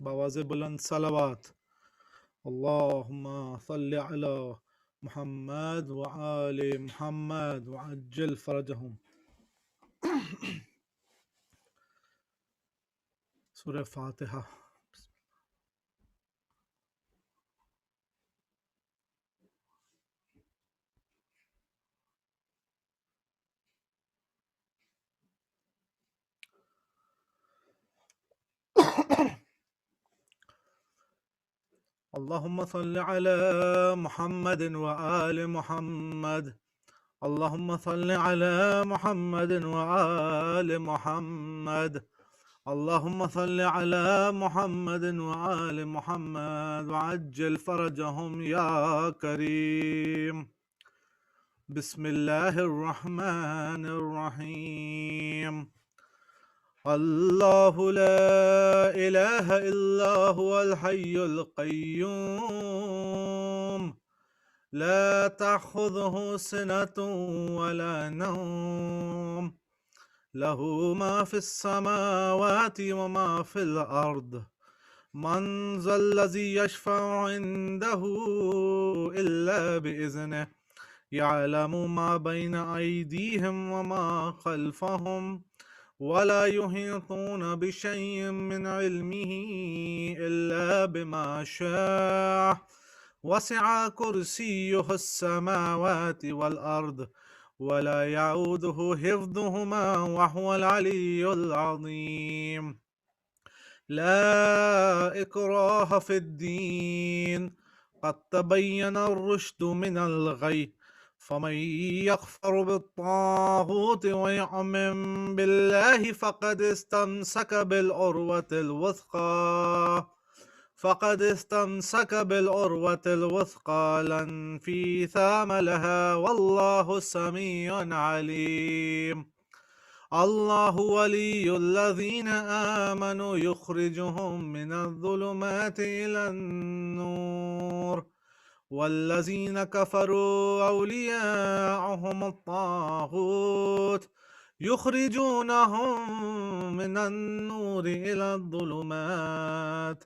Boys بلند صلوات. اللهم صل على محمد وآل محمد وعجل فرجهم. سورة فاتحة. اللهم صل على محمد وآل محمد. اللهم صل على محمد وآل محمد. اللهم صل على محمد وآل محمد وعجل فرجهم يا كريم. بسم الله الرحمن الرحيم. الله لا إله إلا هو الحي القيوم لا تأخذه سنة ولا نوم له ما في السماوات وما في الأرض من ذا الذي يشفع عنده إلا بإذنه يعلم ما بين أيديهم وما خلفهم ولا يحيطون بشيء من علمه إلا بما شاء وسع كرسيه السماوات والأرض ولا يعوده حفظهما وهو العلي العظيم. لا إكراه في الدين قد تبين الرشد من الغي فمن يكفر بالطاغوت ويؤمن بالله فقد استمسك بالعروة الوثقى لا انفصام لها والله سميع عليم. الله ولي الذين آمنوا يخرجهم من الظلمات إلى النور والذين كفروا أولياءهم الطاغوت يخرجونهم من النور إلى الظلمات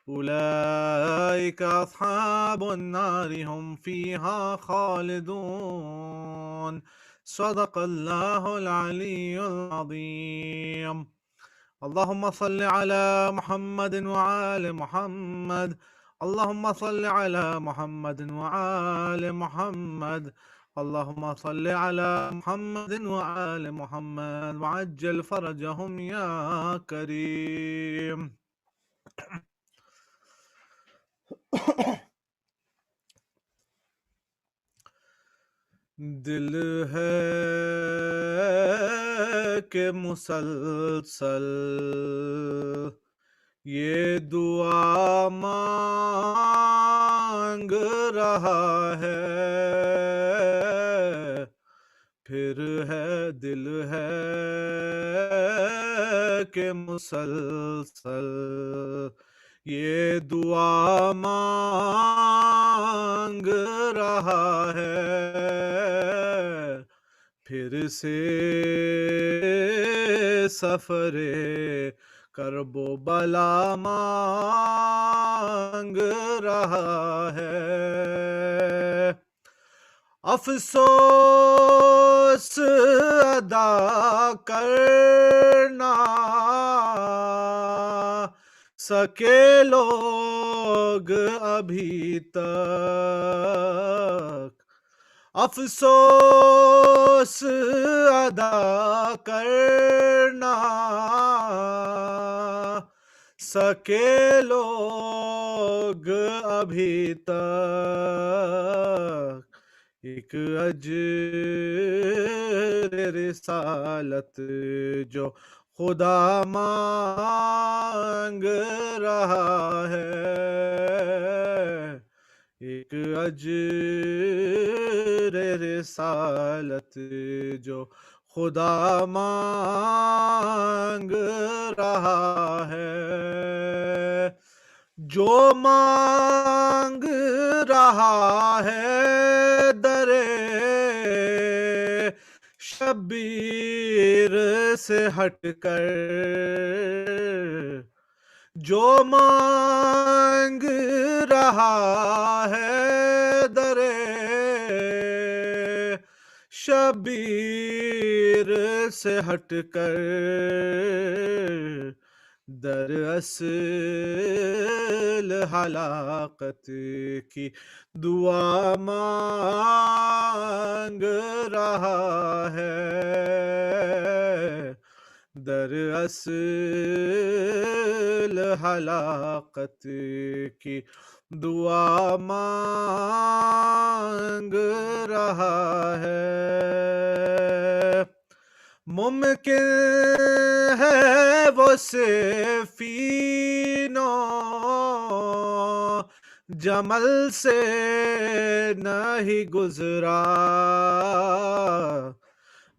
أولئك أصحاب النار هم فيها خالدون. صدق الله العلي العظيم. اللهم صل على محمد وآل محمد. اللهم صل على محمد وآل محمد. اللهم صل على محمد وآل محمد وعجل فرجهم يا كريم. دل ہے کہ مسلسل یہ دعا مانگ رہا ہے پھر ہے دل ہے کہ مسلسل یہ دعا مانگ رہا ہے پھر سے سفر کرب و بلا مانگ رہا ہے افسوس ادا کرنا سکے لوگ ابھی تک افسوس ادا کرنا سکے لوگ ابھی تک ایک اجر رسالت جو خدا مانگ رہا ہے ایک اجر رسالت جو خدا مانگ رہا ہے جو مانگ رہا ہے درے شبیر سے ہٹ کر جو مانگ رہا ہے درے شبیر سے ہٹ کر در اصل ہلاکت کی دعا مانگ رہا ہے، در اصل ہلاکت کی دعا مانگ رہا ہے۔ ممکن ہے وہ صفین و جمل سے نہیں گزرا،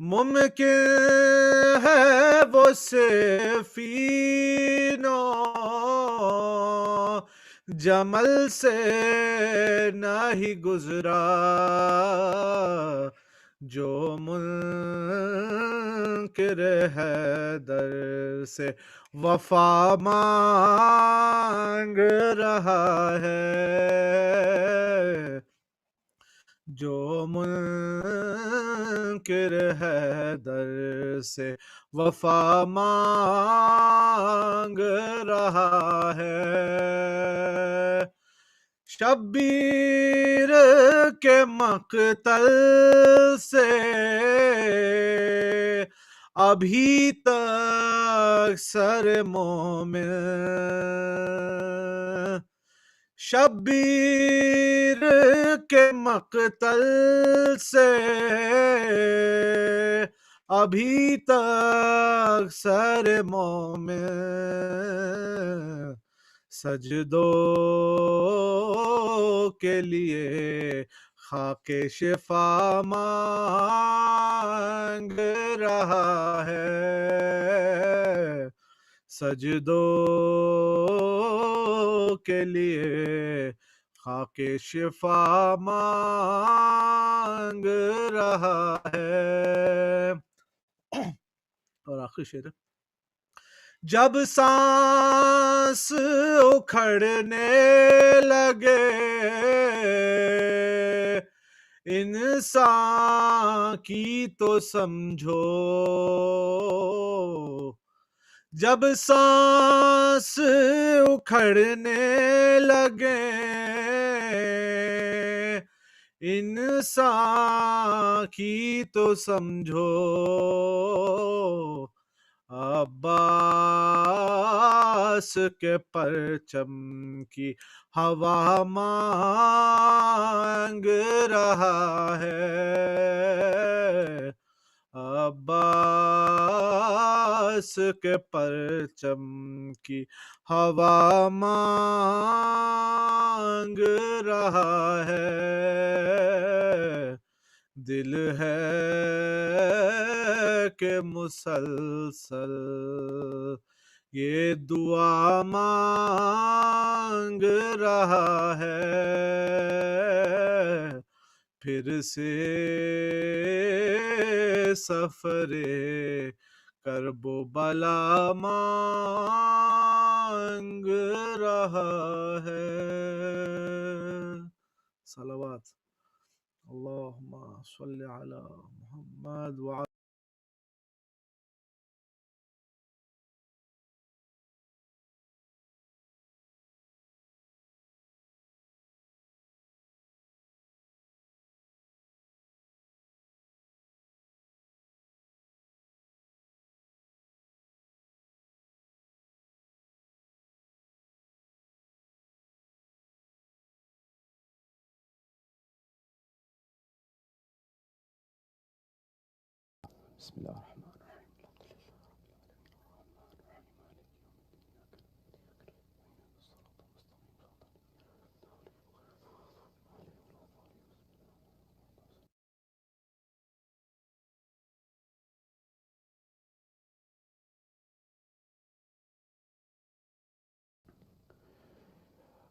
ممکن ہے وہ صفین و جمل سے نہیں گزرا، جو منکر ہے در سے وفا مانگ رہا ہے، جو منکر ہے در سے وفا مانگ رہا ہے۔ شبیر کے مقتل سے ابھی تک سر مومن، شبیر کے مقتل سے ابھی تک سر مومن سجدوں کے لیے خاک شفا مانگ رہا ہے، سجدوں کے لیے خاک شفا مانگ رہا ہے۔ اور آخری شعر ہے، جب سانس اکھڑنے لگے انسان کی تو سمجھو، جب سانس اکھڑنے لگے انسان کی تو سمجھو، عباس کے پرچم کی ہوا مانگ رہا ہے، عباس کے پرچم کی ہوا مانگ رہا ہے، دل ہے کہ مسلسل یہ دعا مانگ رہا ہے، پھر سے سفر کرب و بلا مانگ رہا ہے۔ صلوات اللہم صلی علی محمد وعلی بسم اللہ الرحمن الرحیم۔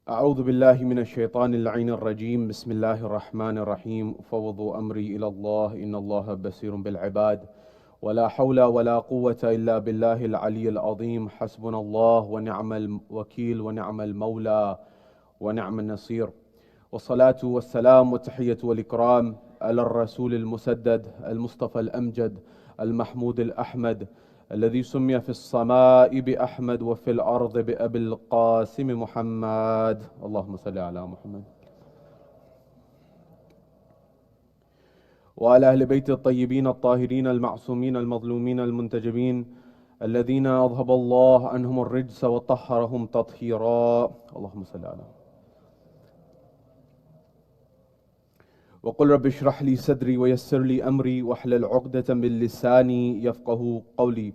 اعوذ باللہ من الشیطان اللعین الرجیم، بسم اللہ الرحمن الرحیم، فوضوا امری الی اللہ ان اللہ بصیر بالعباد، ولا حول ولا قوة إلا بالله العلي العظيم حسبنا الله ونعم الوكيل ونعم المولى ونعم النصير والصلاة والسلام والتحية والإكرام على الرسول المسدد المصطفى الأمجد المحمود الأحمد الذي سمي في السماء بأحمد وفي الأرض بأبي القاسم محمد اللهم صل على محمد وعلى أهل بيت الطيبين الطاهرين المعصومين المظلومين المنتجبين الذين أذهب الله عنهم الرجس وطهرهم تطهيرا اللهم صل على محمد وقل رب اشرح لي صدري ويسر لي أمري واحلل عقدة من لساني يفقه قولي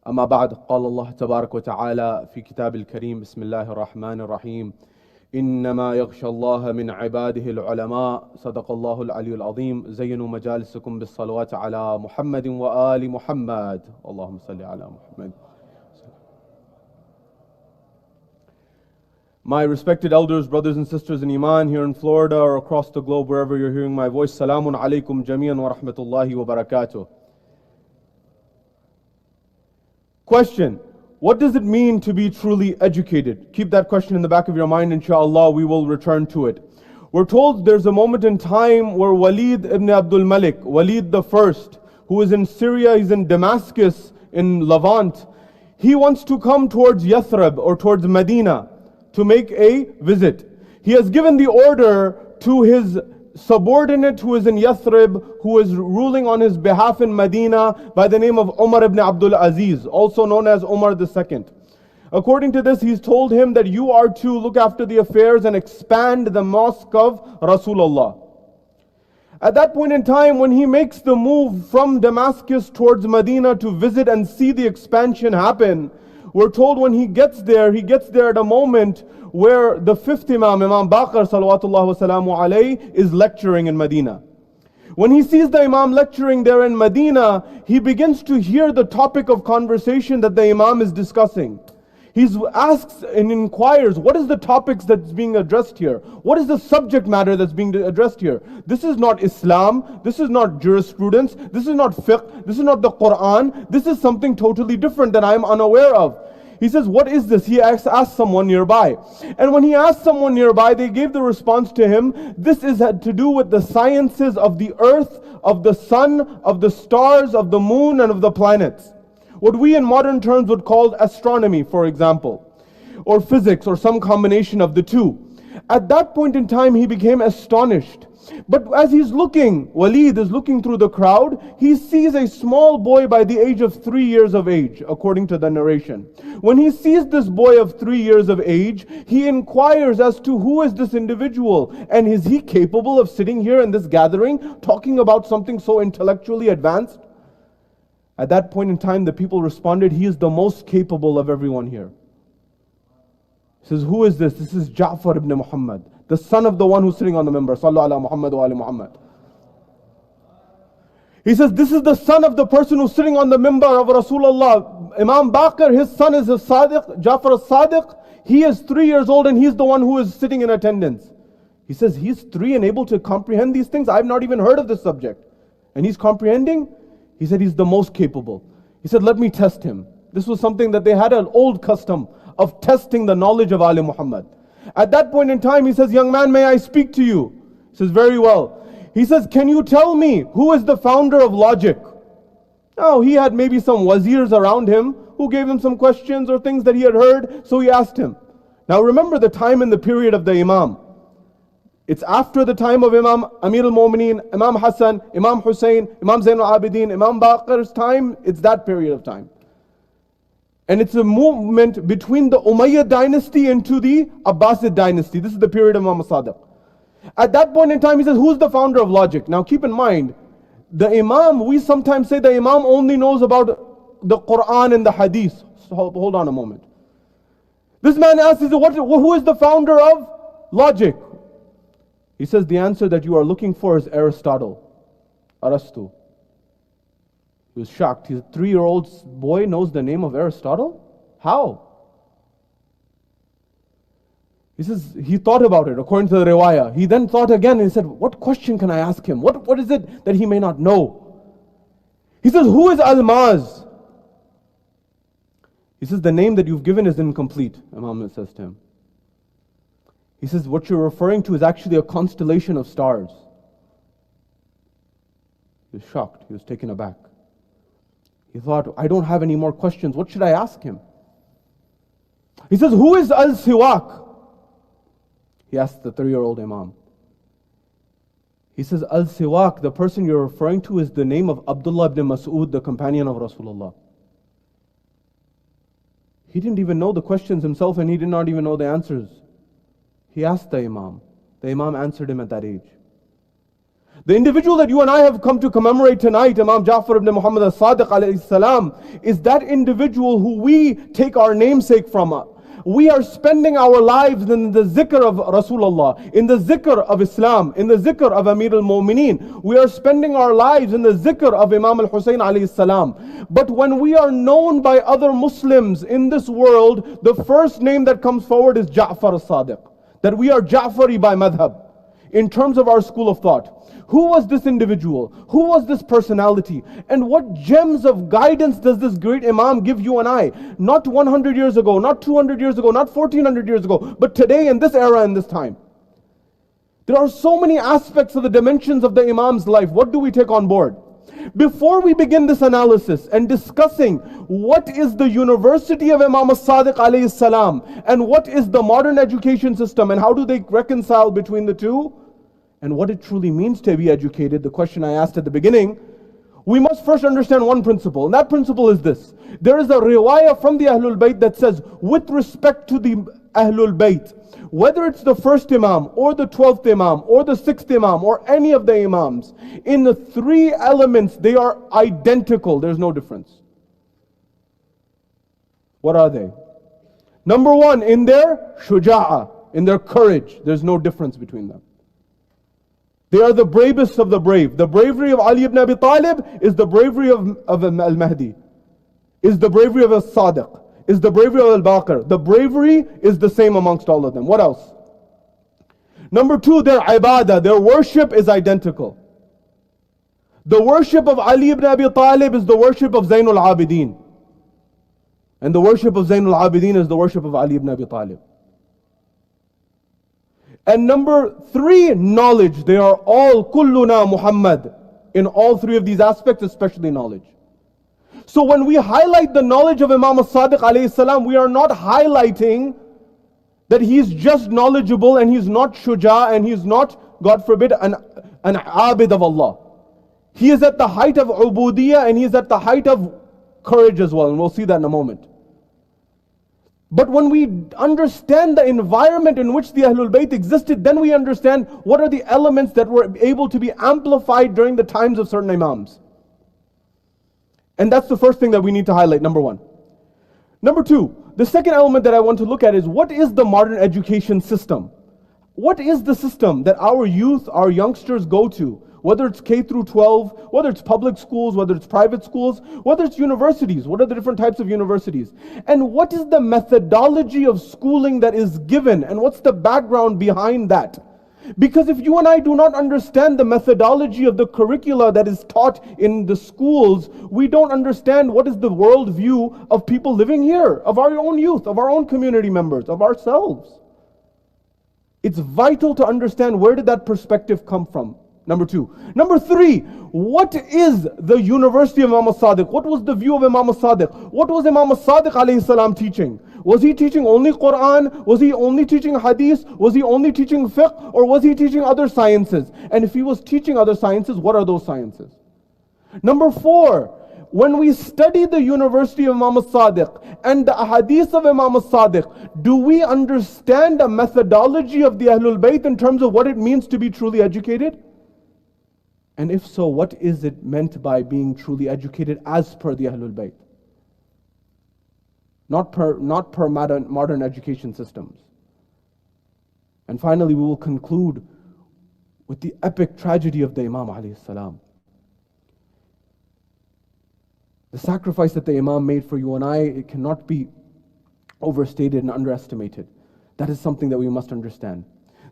أما بعد قال الله تبارك وتعالى في كتاب الكريم بسم الله الرحمن الرحيم إنما يخشى الله من عباده العلماء صدق الله العلي العظيم زينوا مجالسكم بالصلوات على محمد وآل محمد اللهم صل على محمد. My respected elders, brothers and sisters in Iman here in Florida or across the globe, wherever you're hearing my voice, Salamun alaikum jami'an wa rahmatullahi wa barakatuh. Question: what does it mean to be truly educated? Keep that question in the back of your mind, inshallah, we will return to it. We're told there's a moment in time where Walid ibn Abdul Malik, Walid the first, who is in Syria, he's in Damascus, in Levant, he wants to come towards Yathrib or towards Medina to make a visit. He has given the order to his subordinate who is in Yathrib, who is ruling on his behalf in Medina by the name of Umar ibn Abdul Aziz, also known as Umar II. According to this, he's told him that you are to look after the affairs and expand the mosque of Rasulullah. At that point in time, when he makes the move from Damascus towards Medina to visit and see the expansion happen, we're told when he gets there at a moment where the fifth Imam, Imam Baqir salawatullah wasalamu alayhi, is lecturing in Medina. When he sees the Imam lecturing there in Medina, he begins to hear the topic of conversation that the Imam is discussing. He asks and inquires, what is the topics that's being addressed here? What is the subject matter that's being addressed here? This is not Islam, this is not jurisprudence, this is not fiqh, this is not the Quran, this is something totally different that I am unaware of. He says, what is this? He asked someone nearby. And when he asked someone nearby, they gave the response to him, this is to do with the sciences of the earth, of the sun, of the stars, of the moon, and of the planets. What we in modern terms would call astronomy, for example, or physics, or some combination of the two. At that point in time, he became astonished. But as he's looking, Walid is looking through the crowd, he sees a small boy by the age of 3 years of age, according to the narration. When he sees this boy of 3 years of age, he inquires as to who is this individual, and is he capable of sitting here in this gathering, talking about something so intellectually advanced? At that point in time, the people responded, he is the most capable of everyone here. He says, who is this? This is Jafar ibn Muhammad, the son of the one who's sitting on the minbar. Sallu ala Muhammad wa ali Muhammad. He says, this is the son of the person who's sitting on the minbar of Rasulullah. Imam Baqir, his son is a Sadiq, Jafar as-Sadiq. He is 3 years old and he's the one who is sitting in attendance. He says, he's 3 and able to comprehend these things? I've not even heard of this subject. And he's comprehending? He said, he's the most capable. He said, let me test him. This was something that they had an old custom of testing the knowledge of Ali Muhammad. At that point in time, he says, young man, may I speak to you? He says, very well. He says, can you tell me who is the founder of logic? Now, he had maybe some wazirs around him who gave him some questions or things that he had heard, so he asked him. Now remember the time and the period of the Imam. It's after the time of Imam Amir al-Mu'mineen, Imam Hassan, Imam Hussein, Imam Zain al-Abidin, Imam Baqir's time. It's that period of time. And it's a movement between the Umayyad dynasty into the Abbasid dynasty. This is the period of Imam Sadiq. At that point in time, he says, who's the founder of logic? Now keep in mind, the Imam, we sometimes say the Imam only knows about the Quran and the Hadith. So hold on a moment. This man asks, who is the founder of logic? He says, the answer that you are looking for is Aristotle, Arastu. He was shocked. His 3-year-old boy knows the name of Aristotle? How? He says, he thought about it according to the riwayah. He then thought again and he said, what question can I ask him? What is it that he may not know? He says, who is Almaz? He says, the name that you've given is incomplete, Imam says to him. He says, what you're referring to is actually a constellation of stars. He was shocked. He was taken aback. He thought, I don't have any more questions. What should I ask him? He says, who is Al-Siwak? He asked the 3-year-old Imam. He says, Al-Siwak, the person you're referring to, is the name of Abdullah ibn Mas'ud, the companion of Rasulullah. He didn't even know the questions himself, and he did not even know the answers. He asked the Imam. The Imam answered him at that age. The individual that you and I have come to commemorate tonight, Imam Jafar ibn Muhammad al-Sadiq alayhi salam, is that individual who we take our namesake from. We are spending our lives in the zikr of Rasulullah, in the zikr of Islam, in the zikr of Amir al-Mu'mineen. We are spending our lives in the zikr of Imam al-Husayn alayhi salam. But when we are known by other Muslims in this world, the first name that comes forward is Ja'far al-Sadiq. That we are Ja'fari by madhab, in terms of our school of thought. Who was this individual? Who was this personality? And what gems of guidance does this great Imam give you and I? Not 100 years ago, not 200 years ago, not 1400 years ago, but today in this era and this time. There are so many aspects of the dimensions of the Imam's life. What do we take on board? Before we begin this analysis and discussing what is the university of Imam al-Sadiq alayhi salam and what is the modern education system and how do they reconcile between the two, and what it truly means to be educated, the question I asked at the beginning, we must first understand one principle, and that principle is this. There is a riwayah from the Ahlul Bayt that says, with respect to the Ahlul Bayt, whether it's the first Imam, or the 12th Imam, or the 6th Imam, or any of the Imams, in the 3 elements, they are identical. There's no difference. What are they? Number 1, in their shuja'ah, in their courage, there's no difference between them. They are the bravest of the brave. The bravery of Ali ibn Abi Talib is the bravery of Al-Mahdi, is the bravery of Al-Sadiq, is the bravery of Al-Baqir. The bravery is the same amongst all of them. What else? Number 2, their ibadah, their worship is identical. The worship of Ali ibn Abi Talib is the worship of Zainul Abidin. And the worship of Zainul Abidin is the worship of Ali ibn Abi Talib. And number 3, knowledge. They are all kulluna Muhammad in all 3 of these aspects, especially knowledge. So when we highlight the knowledge of Imam al-Sadiq alayhi salam, we are not highlighting that he is just knowledgeable and he's not shuja and he's not, God forbid, an abid of Allah. He is at the height of ubudiyah and he is at the height of courage as well, and we'll see that in a moment. But when we understand the environment in which the Ahlul Bayt existed, then we understand what are the elements that were able to be amplified during the times of certain Imams. And that's the first thing that we need to highlight, number 1. Number 2, the second element that I want to look at is what is the modern education system? What is the system that our youth, our youngsters go to? Whether it's K through 12, whether it's public schools, whether it's private schools, whether it's universities, what are the different types of universities? And what is the methodology of schooling that is given? And what's the background behind that? Because if you and I do not understand the methodology of the curricula that is taught in the schools, we don't understand what is the worldview of people living here, of our own youth, of our own community members, of ourselves. It's vital to understand where did that perspective come from. Number 2. Number 3, what is the university of Imam al-Sadiq? What was the view of Imam al-Sadiq? What was Imam al-Sadiq alayhi salam teaching? Was he teaching only Quran? Was he only teaching hadith? Was he only teaching fiqh? Or was he teaching other sciences? And if he was teaching other sciences, what are those sciences? Number 4, when we study the university of Imam al-Sadiq and the hadith of Imam al-Sadiq, do we understand the methodology of the Ahlul Bayt in terms of what it means to be truly educated? And if so, what is it meant by being truly educated as per the Ahlul Bayt? Not per modern education systems. And finally, we will conclude with the epic tragedy of the Imam alayhi salam. The sacrifice that the Imam made for you and I, it cannot be overstated and underestimated. That is something that we must understand.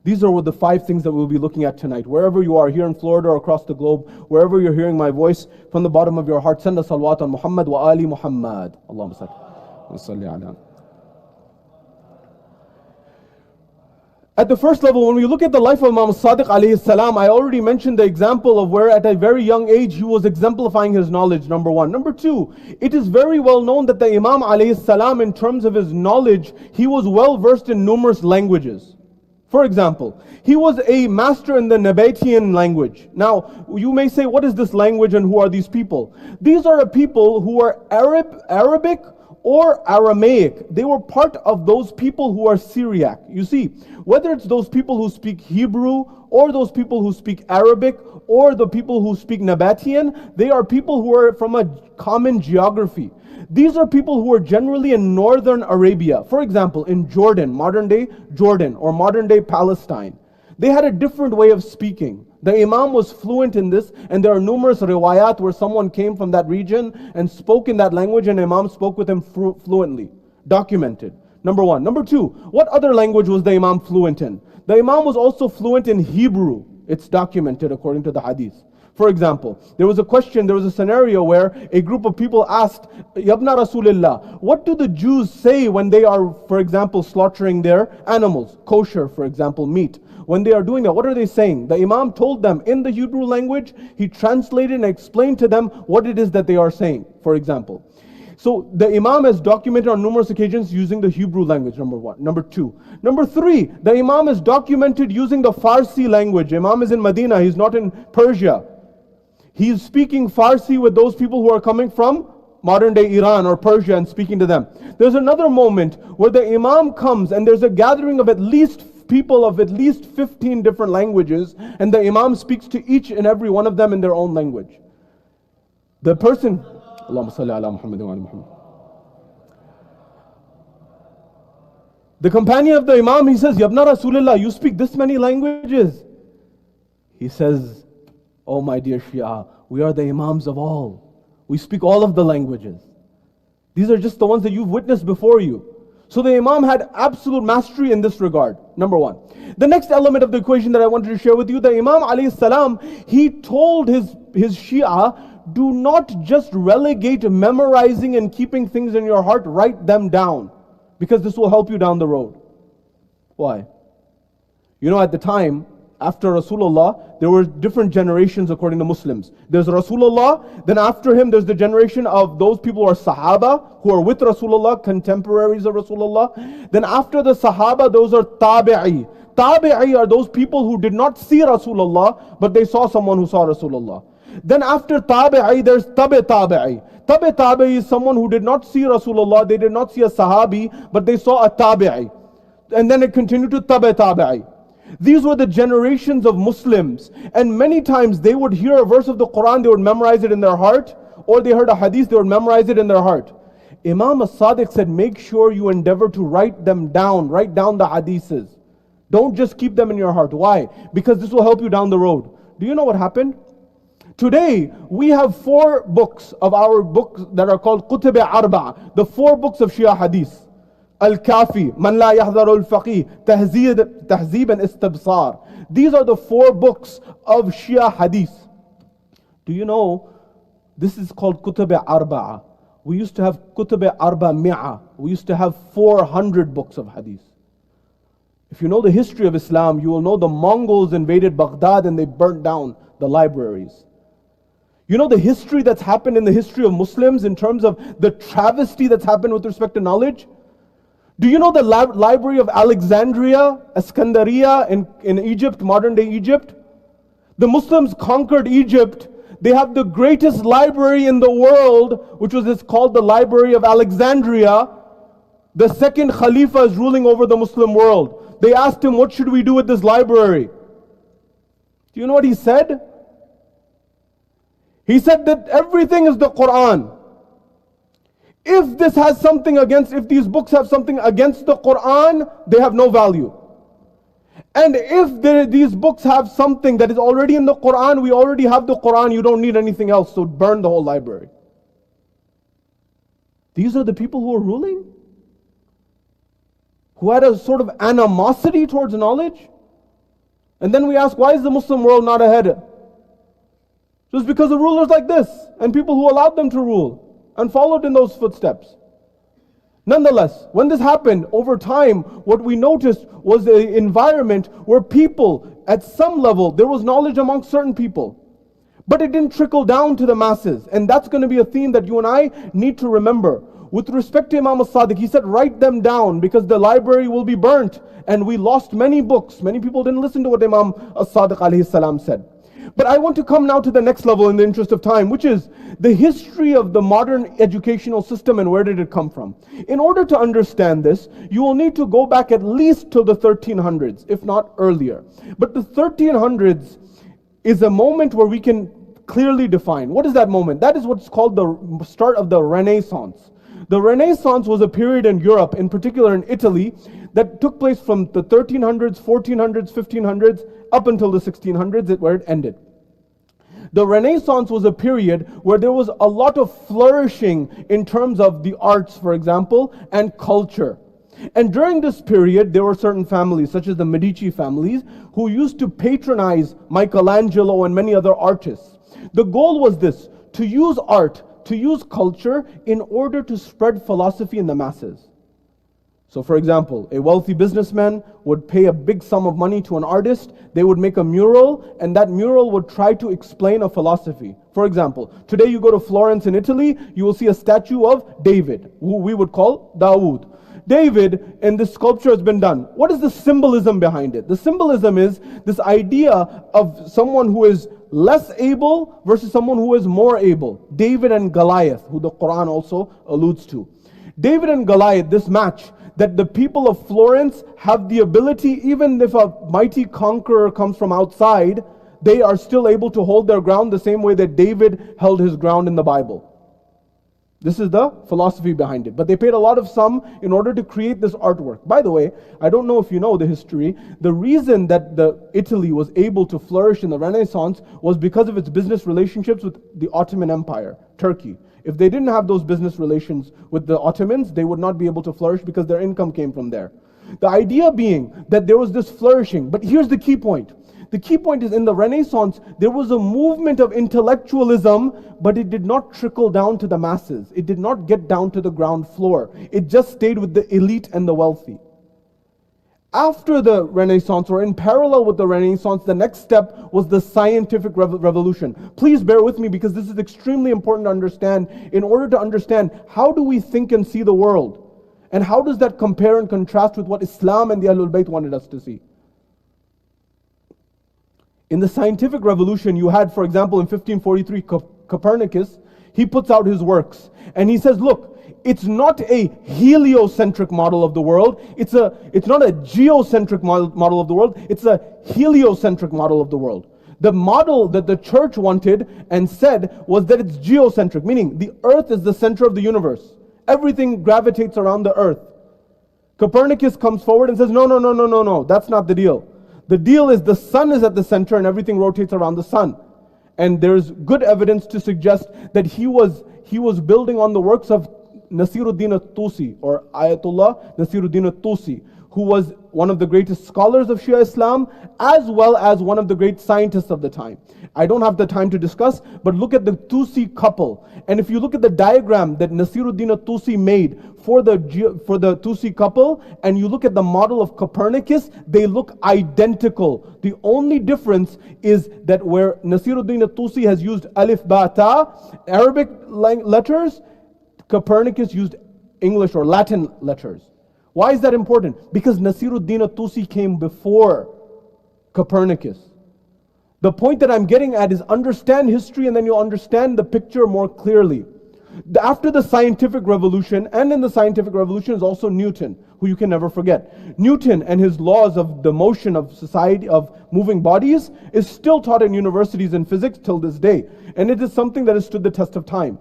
These are the 5 things that we'll be looking at tonight. Wherever you are, here in Florida or across the globe, wherever you're hearing my voice, from the bottom of your heart, send a salawat on Muhammad wa ali Muhammad. Allahumma salli ala. At the first level, when we look at the life of Imam Sadiq alayhi salam, I already mentioned the example of where at a very young age he was exemplifying his knowledge, number 1. Number 2, it is very well known that the Imam alayhi salam, in terms of his knowledge, he was well versed in numerous languages. For example, he was a master in the Nabatean language. Now, you may say, what is this language and who are these people? These are a people who are Arabic or Aramaic. They were part of those people who are Syriac. You see, whether it's those people who speak Hebrew, or those people who speak Arabic, or the people who speak Nabatean, they are people who are from a common geography. These are people who are generally in northern Arabia. For example, in Jordan, modern day Jordan, or modern day Palestine. They had a different way of speaking. The Imam was fluent in this, and there are numerous riwayat where someone came from that region and spoke in that language, and Imam spoke with him fluently. Documented. Number 1. Number 2, what other language was the Imam fluent in? The Imam was also fluent in Hebrew. It's documented according to the hadith. For example, there was a scenario where a group of people asked, Yabna Rasulillah, what do the Jews say when they are, for example, slaughtering their animals? Kosher, for example, meat. When they are doing that, what are they saying? The Imam told them in the Hebrew language, he translated and explained to them what it is that they are saying, for example. So the Imam has documented on numerous occasions using the Hebrew language, number 1. Number 2. Number 3, the Imam is documented using the Farsi language. Imam is in Medina, he's not in Persia. He's speaking Farsi with those people who are coming from modern day Iran or Persia and speaking to them. There's another moment where the Imam comes and there's a gathering of at least people of at least 15 different languages, and the Imam speaks to each and every one of them in their own language. The person, Allahumma salli ala Muhammad wa ala Muhammad. The companion of the Imam, he says, Yabna Rasulullah, you speak this many languages? He says, oh my dear Shia, we are the Imams of all. We speak all of the languages. These are just the ones that you've witnessed before you. So the Imam had absolute mastery in this regard, number 1. The next element of the equation that I wanted to share with you, the Imam alayhi salam, he told his Shia, do not just relegate memorizing and keeping things in your heart, write them down, because this will help you down the road. Why? You know, at the time, after Rasulullah, there were different generations according to Muslims. There's Rasulullah, then after him there's the generation of those people who are Sahaba, who are with Rasulullah, contemporaries of Rasulullah. Then after the Sahaba, those are Tabi'i. Tabi'i are those people who did not see Rasulullah, but they saw someone who saw Rasulullah. Then after Tabi'i, there's Tabi'i. Tabi'i is someone who did not see Rasulullah, they did not see a Sahabi, but they saw a Tabi'i. And then it continued to Tabi'i. These were the generations of Muslims, and many times they would hear a verse of the Quran, they would memorize it in their heart, or they heard a hadith, they would memorize it in their heart. Imam Sadiq said, make sure you endeavor to write them down, write down the hadiths. Don't just keep them in your heart. Why? Because this will help you down the road. Do you know what happened? Today, we have 4 books of our books that are called Qutb Arba, the 4 books of Shia Hadith. Al-Kafi, Man La Yahdar Al-Faqih, Tahzeeb and Istibsar. These are the 4 books of Shia Hadith. Do you know, this is called Qutb Arba'a. We used to have Qutb Arba Mi'a. We used to have 400 books of Hadith. If you know the history of Islam, you will know the Mongols invaded Baghdad and they burnt down the libraries. You know the history that's happened in the history of Muslims in terms of the travesty that's happened with respect to knowledge? Do you know the library of Alexandria, Iskandariya in Egypt, modern day Egypt? The Muslims conquered Egypt. They have the greatest library in the world, which was called the Library of Alexandria. The second Khalifa is ruling over the Muslim world. They asked him, what should we do with this library? Do you know what he said? He said that everything is the Quran. If these books have something against the Quran, they have no value. And if these books have something that is already in the Quran, we already have the Quran, you don't need anything else, so burn the whole library. These are the people who are ruling? Who had a sort of animosity towards knowledge? And then we ask, why is the Muslim world not ahead? Just because of rulers like this and people who allowed them to rule and followed in those footsteps. Nonetheless, when this happened, over time, what we noticed was an environment where people, at some level, there was knowledge amongst certain people. But it didn't trickle down to the masses. And that's going to be a theme that you and I need to remember. With respect to Imam Sadiq, he said, write them down because the library will be burnt. And we lost many books. Many people didn't listen to what Imam Sadiq alayhi salam said. But I want to come now to the next level in the interest of time, which is the history of the modern educational system and where did it come from. In order to understand this, you will need to go back at least till the 1300s, if not earlier. But the 1300s is a moment where we can clearly define. What is that moment? That is what's called the start of the Renaissance. The Renaissance was a period in Europe, in particular in Italy, that took place from the 1300s, 1400s, 1500s, up until the 1600s, where it ended. The Renaissance was a period where there was a lot of flourishing in terms of the arts, for example, and culture. And during this period, there were certain families, such as the Medici families, who used to patronize Michelangelo and many other artists. The goal was this, to use art, to use culture in order to spread philosophy in the masses. So for example, a wealthy businessman would pay a big sum of money to an artist, they would make a mural, and that mural would try to explain a philosophy. For example, today you go to Florence in Italy, you will see a statue of David, who we would call Dawood. David, and this sculpture has been done. What is the symbolism behind it? The symbolism is this idea of someone who is less able versus someone who is more able. David and Goliath, who the Quran also alludes to. David and Goliath, this match, that the people of Florence have the ability, even if a mighty conqueror comes from outside, they are still able to hold their ground the same way that David held his ground in the Bible. This is the philosophy behind it. But they paid a lot of sum in order to create this artwork. By the way, I don't know if you know the history. The reason that Italy was able to flourish in the Renaissance was because of its business relationships with the Ottoman Empire, Turkey. If they didn't have those business relations with the Ottomans, they would not be able to flourish because their income came from there. The idea being that there was this flourishing. But here's the key point. The key point is in the Renaissance, there was a movement of intellectualism, but it did not trickle down to the masses. It did not get down to the ground floor. It just stayed with the elite and the wealthy. After the Renaissance, or in parallel with the Renaissance, the next step was the scientific revolution. Please bear with me because this is extremely important to understand in order to understand how do we think and see the world, and how does that compare and contrast with what Islam and the Ahlul Bayt wanted us to see. In the scientific revolution, you had, for example, in 1543, Copernicus, he puts out his works. And he says, look, it's not a heliocentric model of the world. It's not a geocentric model of the world. It's a heliocentric model of the world. The model that the church wanted and said was that it's geocentric, meaning the earth is the center of the universe. Everything gravitates around the earth. Copernicus comes forward and says, no, that's not the deal. The deal is the sun is at the center and everything rotates around the sun. And there's good evidence to suggest that he was building on the works of Nasiruddin al-Tusi, or Ayatollah Nasiruddin al-Tusi, who was one of the greatest scholars of Shia Islam, as well as one of the great scientists of the time. I don't have the time to discuss, but look at the Tusi couple. And if you look at the diagram that Nasiruddin al-Tusi made for the Tusi couple, and you look at the model of Copernicus, they look identical. The only difference is that where Nasiruddin al-Tusi has used alif, ba, ta, Arabic letters, Copernicus used English or Latin letters. Why is that important? Because Nasiruddin al-Tusi came before Copernicus. The point that I'm getting at is understand history and then you'll understand the picture more clearly. After the scientific revolution, and in the scientific revolution is also Newton, who you can never forget. Newton and his laws of the motion of society, of moving bodies, is still taught in universities in physics till this day. And it is something that has stood the test of time.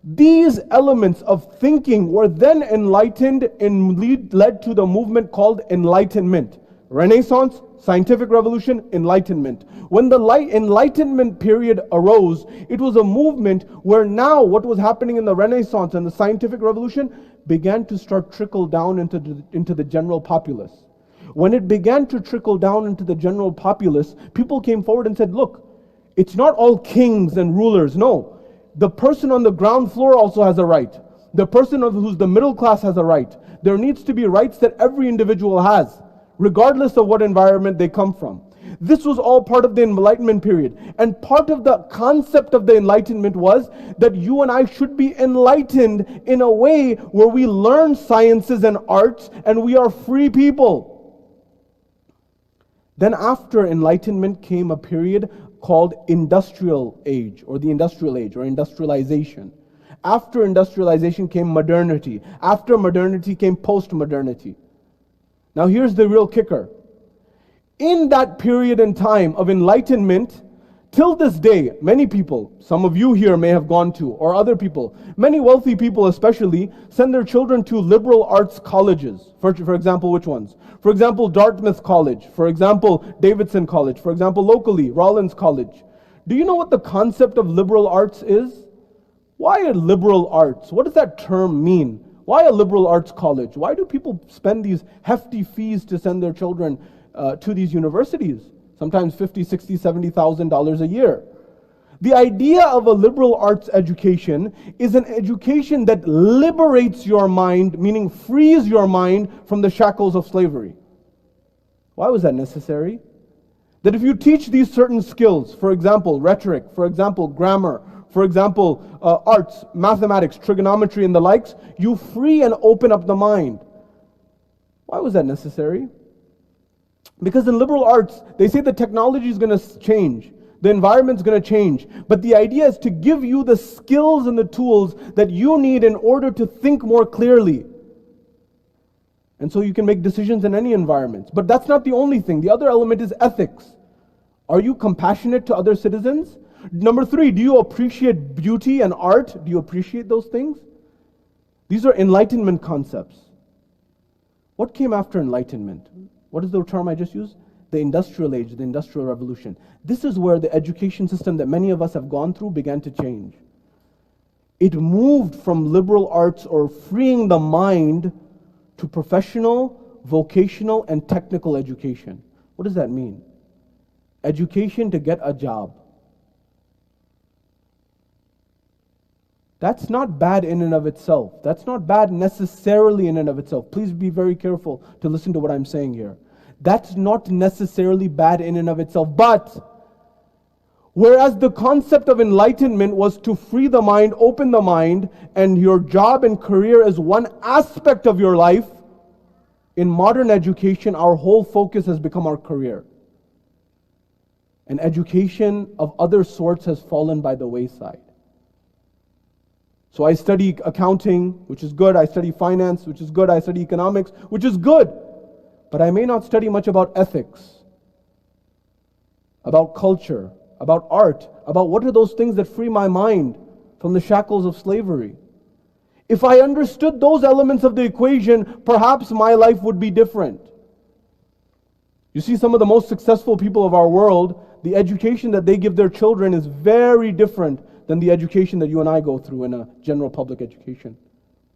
These elements of thinking were then enlightened and led to the movement called Enlightenment. Renaissance, scientific revolution, Enlightenment. When the Enlightenment period arose, it was a movement where now what was happening in the Renaissance and the scientific revolution began to start trickle down into the general populace. When it began to trickle down into the general populace, people came forward and said, look, it's not all kings and rulers, no. The person on the ground floor also has a right. The person who's the middle class has a right. There needs to be rights that every individual has, regardless of what environment they come from. This was all part of the Enlightenment period. And part of the concept of the Enlightenment was that you and I should be enlightened in a way where we learn sciences and arts and we are free people. Then after Enlightenment came a period called Industrial Age, or the Industrial Age, or industrialization. After industrialization came modernity. After modernity came post-modernity. Now here's the real kicker. In that period in time of enlightenment, till this day, many people, some of you here may have gone to, or other people, many wealthy people especially, send their children to liberal arts colleges. For example, which ones? For example, Dartmouth College. For example, Davidson College. For example, locally, Rollins College. Do you know what the concept of liberal arts is? Why a liberal arts? What does that term mean? Why a liberal arts college? Why do people spend these hefty fees to send their children to these universities? Sometimes $50,000, $60,000, $70,000 a year. The idea of a liberal arts education is an education that liberates your mind, meaning frees your mind from the shackles of slavery. Why was that necessary? That if you teach these certain skills, for example, rhetoric, for example, grammar, for example, arts, mathematics, trigonometry and the likes, you free and open up the mind. Why was that necessary? Because in liberal arts, they say the technology is going to change. The environment's going to change. But the idea is to give you the skills and the tools that you need in order to think more clearly. And so you can make decisions in any environment. But that's not the only thing. The other element is ethics. Are you compassionate to other citizens? Number 3, do you appreciate beauty and art? Do you appreciate those things? These are Enlightenment concepts. What came after Enlightenment? What is the term I just used? The Industrial Age, the Industrial Revolution. This is where the education system that many of us have gone through began to change. It moved from liberal arts or freeing the mind to professional, vocational, and technical education. What does that mean? Education to get a job. That's not bad in and of itself. That's not bad necessarily in and of itself. Please be very careful to listen to what I'm saying here. That's not necessarily bad in and of itself. But whereas the concept of enlightenment was to free the mind, open the mind, and your job and career is one aspect of your life, in modern education, our whole focus has become our career. And education of other sorts has fallen by the wayside. So I study accounting, which is good. I study finance, which is good. I study economics, which is good. But I may not study much about ethics, about culture, about art, about what are those things that free my mind from the shackles of slavery. If I understood those elements of the equation, perhaps my life would be different. You see, some of the most successful people of our world, the education that they give their children is very different than the education that you and I go through in a general public education,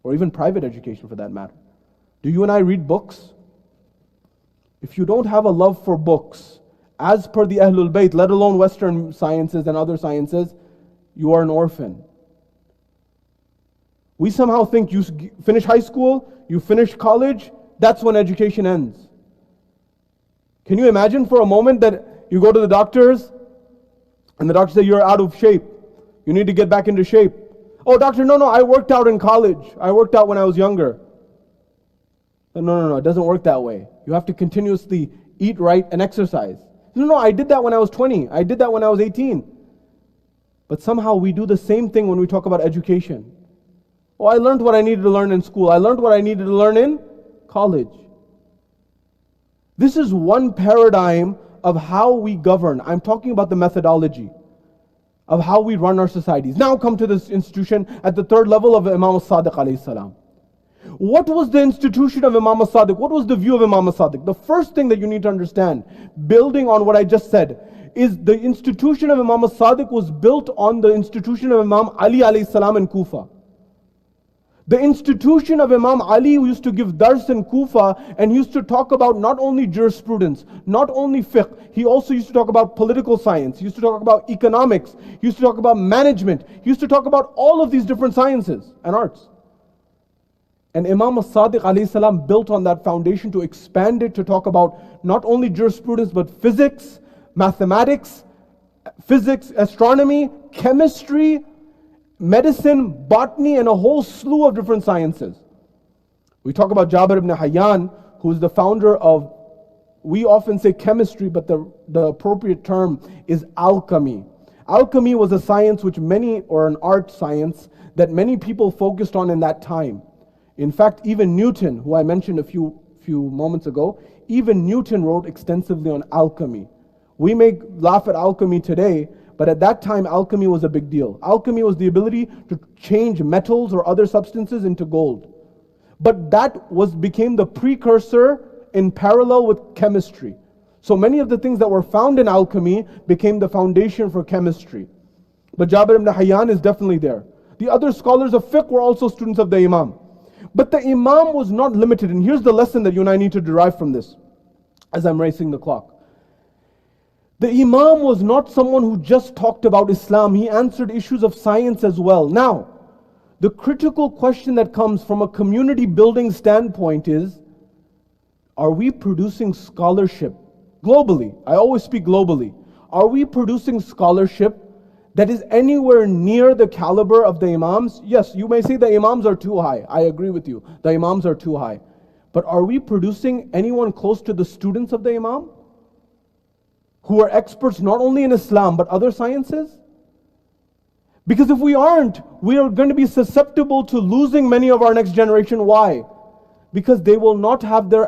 or even private education for that matter. Do you and I read books? If you don't have a love for books, as per the Ahlul Bayt, let alone Western sciences and other sciences, you are an orphan. We somehow think you finish high school, you finish college, that's when education ends. Can you imagine for a moment that you go to the doctors and the doctor says you're out of shape? You need to get back into shape. Oh, doctor, no, I worked out in college. I worked out when I was younger. No, it doesn't work that way. You have to continuously eat right and exercise. No, I did that when I was 20. I did that when I was 18. But somehow we do the same thing when we talk about education. Oh, I learned what I needed to learn in school. I learned what I needed to learn in college. This is one paradigm of how we govern. I'm talking about the methodology of how we run our societies. Now come to this institution at the third level of Imam Sadiq alayhi salam. What was the institution of Imam Sadiq? What was the view of Imam Sadiq? The first thing that you need to understand, building on what I just said, is the institution of Imam Sadiq was built on the institution of Imam Ali alayhi salam in Kufa. The institution of Imam Ali, who used to give dars in Kufa, and he used to talk about not only jurisprudence, not only fiqh, he also used to talk about political science, he used to talk about economics, he used to talk about management, he used to talk about all of these different sciences and arts. And Imam Sadiq alayhi salam built on that foundation to expand it to talk about not only jurisprudence but physics, mathematics, astronomy, chemistry, medicine, botany, and a whole slew of different sciences. We talk about Jabir ibn Hayyan, who is the founder of, we often say chemistry, but the appropriate term is alchemy. Alchemy was a science or an art science that many people focused on in that time. In fact, even Newton, who I mentioned a few moments ago, even Newton wrote extensively on alchemy. We may laugh at alchemy today, but at that time, alchemy was a big deal. Alchemy was the ability to change metals or other substances into gold. But that became the precursor in parallel with chemistry. So many of the things that were found in alchemy became the foundation for chemistry. But Jabir ibn Hayyan is definitely there. The other scholars of fiqh were also students of the Imam. But the Imam was not limited, and here's the lesson that you and I need to derive from this as I'm racing the clock. The Imam was not someone who just talked about Islam, he answered issues of science as well. Now, the critical question that comes from a community building standpoint is, are we producing scholarship globally? I always speak globally. Are we producing scholarship that is anywhere near the caliber of the Imams? Yes, you may say the Imams are too high. I agree with you. The Imams are too high. But are we producing anyone close to the students of the Imam, who are experts not only in Islam but other sciences? Because if we aren't, we are going to be susceptible to losing many of our next generation. Why? Because they will not have their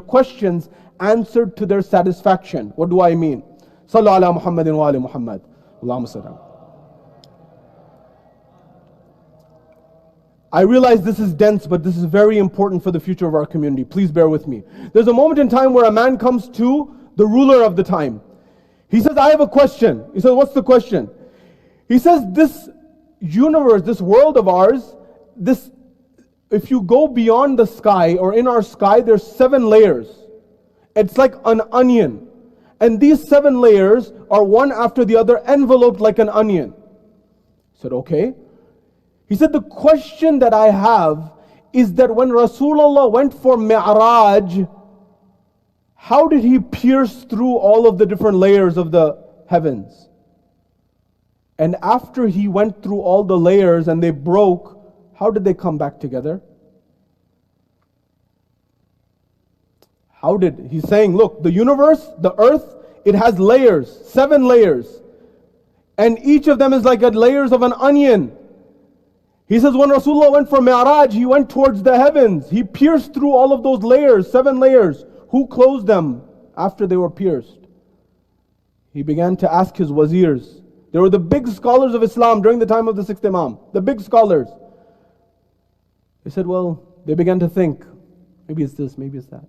questions answered to their satisfaction. What do I mean? Sallu ala Muhammadin wa ali Muhammad. Allahumma sallam. I realize this is dense, but this is very important for the future of our community. Please bear with me. There's a moment in time where a man comes to the ruler of the time. He says, I have a question. He says, what's the question? He says, this universe, this world of ours, if you go beyond the sky, or in our sky, there's 7 layers. It's like an onion. And these 7 layers are one after the other enveloped like an onion. I said, okay. He said, the question that I have is that when Rasulullah went for Mi'raj, how did he pierce through all of the different layers of the heavens? And after he went through all the layers and they broke, how did they come back together? He's saying, look, the universe, the earth, it has layers, 7 layers. And each of them is like layers of an onion. He says when Rasulullah went for Mi'raj, he went towards the heavens. He pierced through all of those layers, 7 layers. Who closed them after they were pierced? He began to ask his wazirs. They were the big scholars of Islam during the time of the 6th Imam. The big scholars. They said, well, they began to think, maybe it's this, maybe it's that.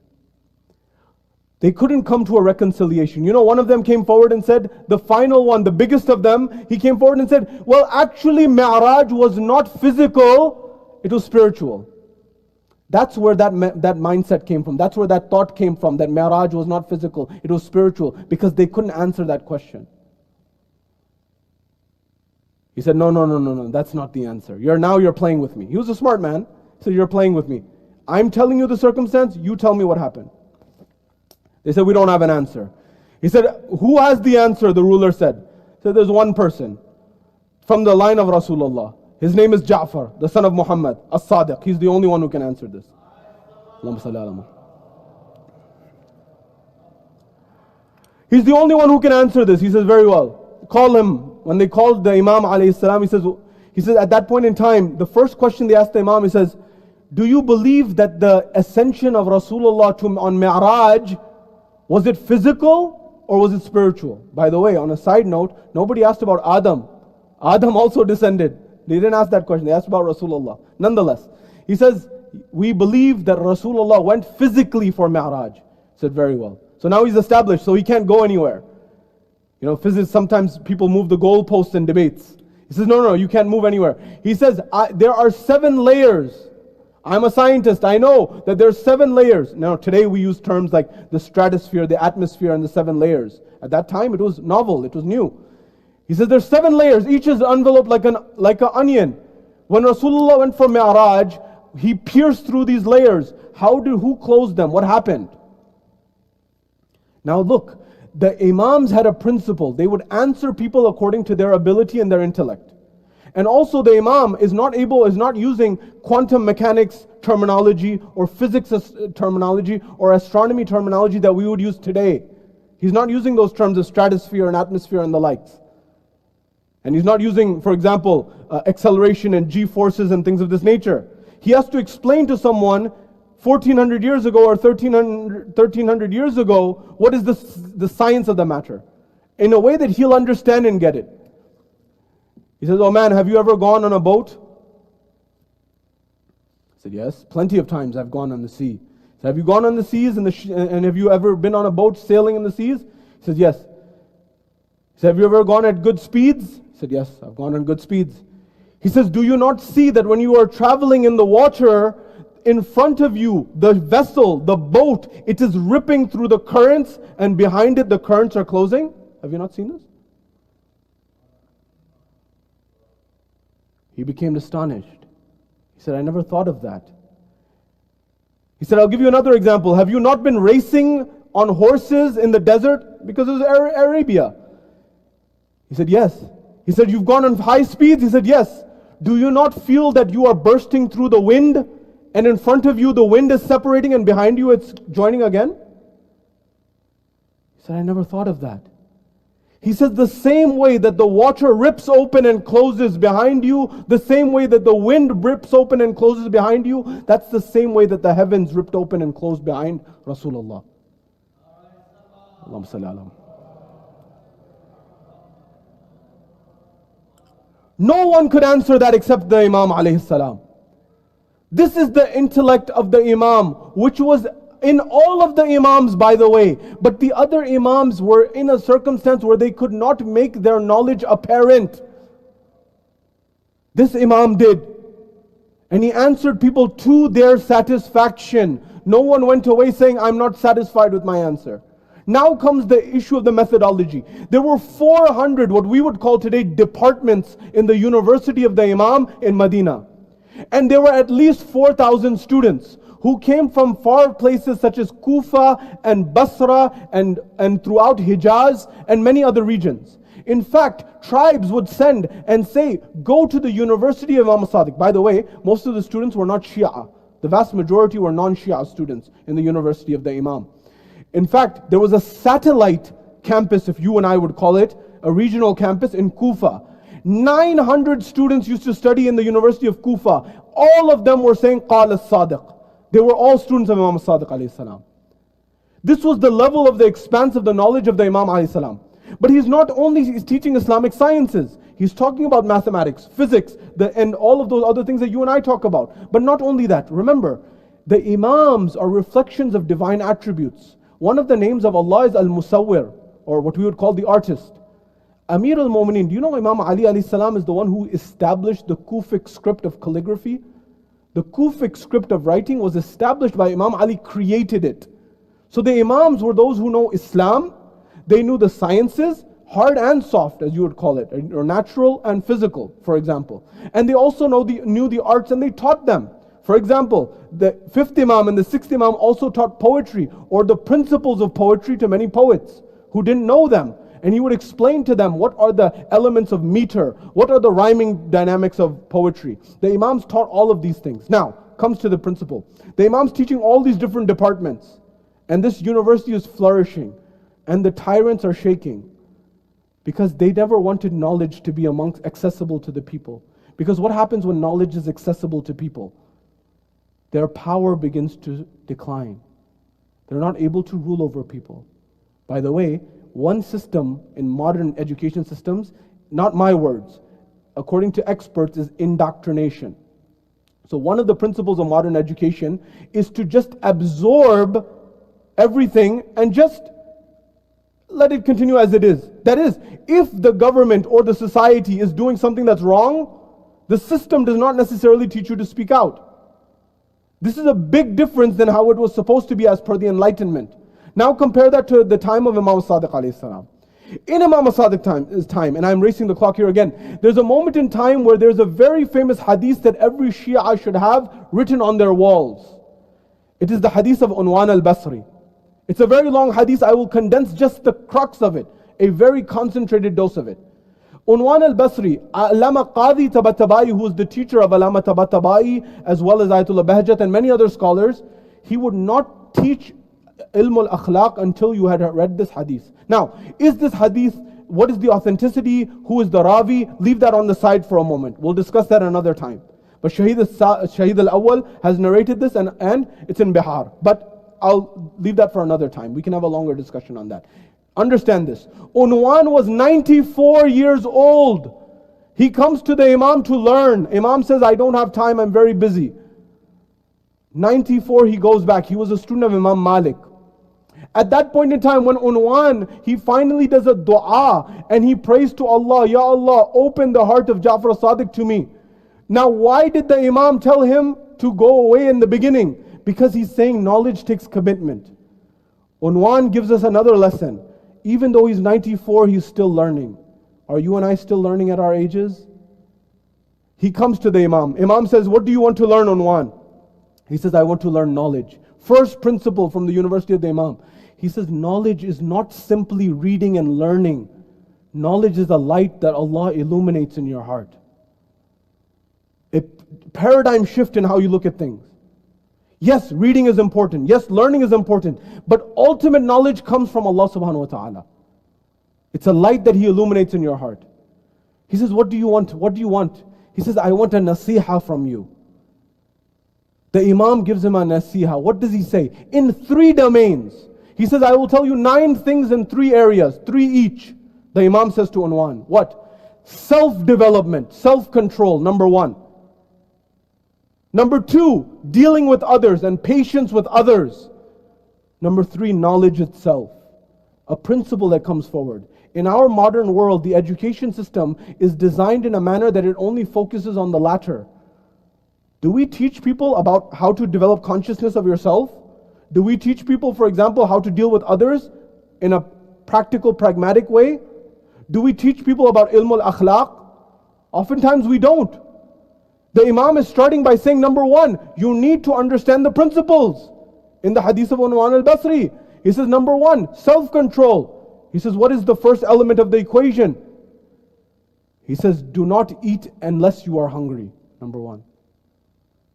They couldn't come to a reconciliation. You know, one of them came forward and said, the final one, the biggest of them, he came forward and said, well, actually Mi'raj was not physical, it was spiritual. That's where that mindset came from. That's where that thought came from, that Mi'raj was not physical, it was spiritual, because they couldn't answer that question. He said, no, that's not the answer. You're playing with me. He was a smart man. He said, you're playing with me. I'm telling you the circumstance, you tell me what happened. They said, we don't have an answer. He said, who has the answer? The ruler said. He said, there's one person from the line of Rasulullah. His name is Jafar, the son of Muhammad, Sadiq. He's the only one who can answer this. He's the only one who can answer this. He says, very well. Call him. When they called the Imam alayhi salam, he says at that point in time, the first question they asked the Imam, he says, do you believe that the ascension of Rasulullah on Mi'raj, was it physical or was it spiritual? By the way, on a side note, nobody asked about Adam. Adam also descended. They didn't ask that question. They asked about Rasulullah. Nonetheless, he says, we believe that Rasulullah went physically for Mi'raj. He said, very well. So now he's established, so he can't go anywhere. You know, physics, sometimes people move the goalposts in debates. He says, no, you can't move anywhere. He says, there are 7 layers. I'm a scientist. I know that there's 7 layers. Now, today we use terms like the stratosphere, the atmosphere, and the 7 layers. At that time, it was novel. It was new. He says there's 7 layers. Each is enveloped like an onion. When Rasulullah went for Mi'raj, he pierced through these layers. Who closed them? What happened? Now look, the Imams had a principle. They would answer people according to their ability and their intellect. And also the Imam is not using quantum mechanics terminology or physics terminology or astronomy terminology that we would use today. He's not using those terms of stratosphere and atmosphere and the likes. And he's not using, for example, acceleration and g-forces and things of this nature. He has to explain to someone 1400 years ago or 1300 years ago, what is the science of the matter? In a way that he'll understand and get it. He says, oh man, have you ever gone on a boat? I said, yes, plenty of times I've gone on the sea. He said, have you gone on the seas and have you ever been on a boat sailing in the seas? He says, yes. He said, have you ever gone at good speeds? He said, yes, I've gone on good speeds. He says, do you not see that when you are traveling in the water, in front of you, the vessel, the boat, it is ripping through the currents, and behind it the currents are closing? Have you not seen this? He became astonished. He said, I never thought of that. He said, I'll give you another example. Have you not been racing on horses in the desert? Because it was Arabia. He said, yes. He said, you've gone on high speeds? He said, yes. Do you not feel that you are bursting through the wind, and in front of you the wind is separating and behind you it's joining again? He said, I never thought of that. He says the same way that the water rips open and closes behind you, the same way that the wind rips open and closes behind you, that's the same way that the heavens ripped open and closed behind Rasulullah. Allahumma salli ala. No one could answer that except the Imam alayhi salam. This is the intellect of the Imam, which was in all of the Imams, by the way. But the other Imams were in a circumstance where they could not make their knowledge apparent. This Imam did. And he answered people to their satisfaction. No one went away saying, I'm not satisfied with my answer. Now comes the issue of the methodology. There were 400, what we would call today, departments in the University of the Imam in Medina. And there were at least 4,000 students who came from far places such as Kufa and Basra and throughout Hijaz and many other regions. In fact, tribes would send and say, go to the University of Imam Sadiq. By the way, most of the students were not Shia. The vast majority were non-Shia students in the University of the Imam. In fact, there was a satellite campus, if you and I would call it, a regional campus in Kufa. 900 students used to study in the University of Kufa. All of them were saying, Qala Sadiq. They were all students of Imam Sadiq alayhi salam. This was the level of the expanse of the knowledge of the Imam alayhi salam. But he's not only teaching Islamic sciences, he's talking about mathematics, physics, and all of those other things that you and I talk about. But not only that, remember, the Imams are reflections of divine attributes. One of the names of Allah is Al-Musawwir, or what we would call the artist. Amir al-Mu'mineen, do you know Imam Ali alayhi salam is the one who established the Kufic script of calligraphy? The Kufic script of writing was established by Imam Ali, created it. So the Imams were those who know Islam, they knew the sciences, hard and soft as you would call it, or natural and physical, for example. And they also knew the arts and they taught them. For example, the 5th Imam and the 6th Imam also taught poetry or the principles of poetry to many poets who didn't know them. And he would explain to them what are the elements of meter, what are the rhyming dynamics of poetry. The Imams taught all of these things. Now, comes to the principle. The Imams teaching all these different departments. And this university is flourishing. And the tyrants are shaking. Because they never wanted knowledge to be accessible to the people. Because what happens when knowledge is accessible to people? Their power begins to decline. They're not able to rule over people. By the way, one system in modern education systems, not my words, according to experts, is indoctrination. So one of the principles of modern education is to just absorb everything and just let it continue as it is. That is, if the government or the society is doing something that's wrong, the system does not necessarily teach you to speak out. This is a big difference than how it was supposed to be as per the Enlightenment. Now compare that to the time of Imam Sadiq alayhi salam. In Imam Sadiq's time, and I'm racing the clock here again, there's a moment in time where there's a very famous hadith that every Shia should have written on their walls. It is the hadith of Unwan al-Basri. It's a very long hadith. I will condense just the crux of it, a very concentrated dose of it. Unwan al-Basri, Allama Qadi Tabatabai, who is the teacher of Allama Tabatabai, as well as Ayatullah Bahjat and many other scholars, he would not teach ilm al-akhlaq until you had read this hadith. Now, is this hadith, what is the authenticity, who is the Ravi? Leave that on the side for a moment. We'll discuss that another time. But Shahid al-Awwal has narrated this and it's in Bihar. But I'll leave that for another time. We can have a longer discussion on that. Understand this. Unwan was 94 years old. He comes to the Imam to learn. Imam says, I don't have time, I'm very busy. 94, he goes back. He was a student of Imam Malik. At that point in time, when Unwan, he finally does a dua and he prays to Allah, Ya Allah, open the heart of Jafar Sadiq to me. Now, why did the Imam tell him to go away in the beginning? Because he's saying knowledge takes commitment. Unwan gives us another lesson. Even though he's 94, he's still learning. Are you and I still learning at our ages? He comes to the Imam. Imam says, what do you want to learn, Unwan? He says, I want to learn knowledge. First principle from the University of the Imam. He says, knowledge is not simply reading and learning. Knowledge is a light that Allah illuminates in your heart. A paradigm shift in how you look at things. Yes, reading is important. Yes, learning is important. But ultimate knowledge comes from Allah subhanahu wa ta'ala. It's a light that He illuminates in your heart. He says, what do you want? What do you want? He says, I want a nasiha from you. The Imam gives him a nasiha. What does he say? In 3 domains. He says, I will tell you 9 things in 3 areas, 3 each. The Imam says to Unwan, what? Self-development, self-control, number 1. Number 2, dealing with others and patience with others. Number 3, knowledge itself. A principle that comes forward. In our modern world, the education system is designed in a manner that it only focuses on the latter. Do we teach people about how to develop consciousness of yourself? Do we teach people, for example, how to deal with others in a practical, pragmatic way? Do we teach people about ilm al-akhlaq? Oftentimes we don't. The Imam is starting by saying, number 1, you need to understand the principles. In the hadith of Unwan al-Basri, he says, number 1, self-control. He says, what is the first element of the equation? He says, do not eat unless you are hungry, number 1.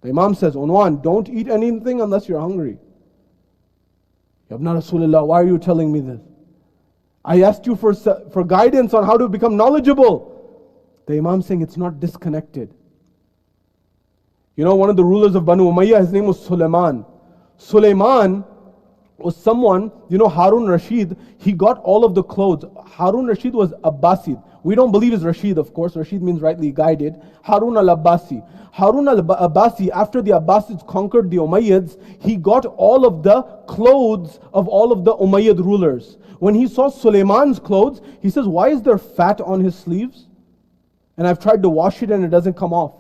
The Imam says, Unwan, don't eat anything unless you're hungry. Yabna Rasulullah, why are you telling me this? I asked you for guidance on how to become knowledgeable. The Imam saying it's not disconnected. You know, one of the rulers of Banu Umayyah, his name was Sulaiman. Sulaiman was someone, you know, Harun Rashid, he got all of the clothes. Harun Rashid was Abbasid. We don't believe it's Rashid, of course. Rashid means rightly guided. Harun al-Abbasi. Harun al-Abbasi, after the Abbasids conquered the Umayyads, he got all of the clothes of all of the Umayyad rulers. When he saw Sulaiman's clothes, he says, why is there fat on his sleeves? And I've tried to wash it and it doesn't come off.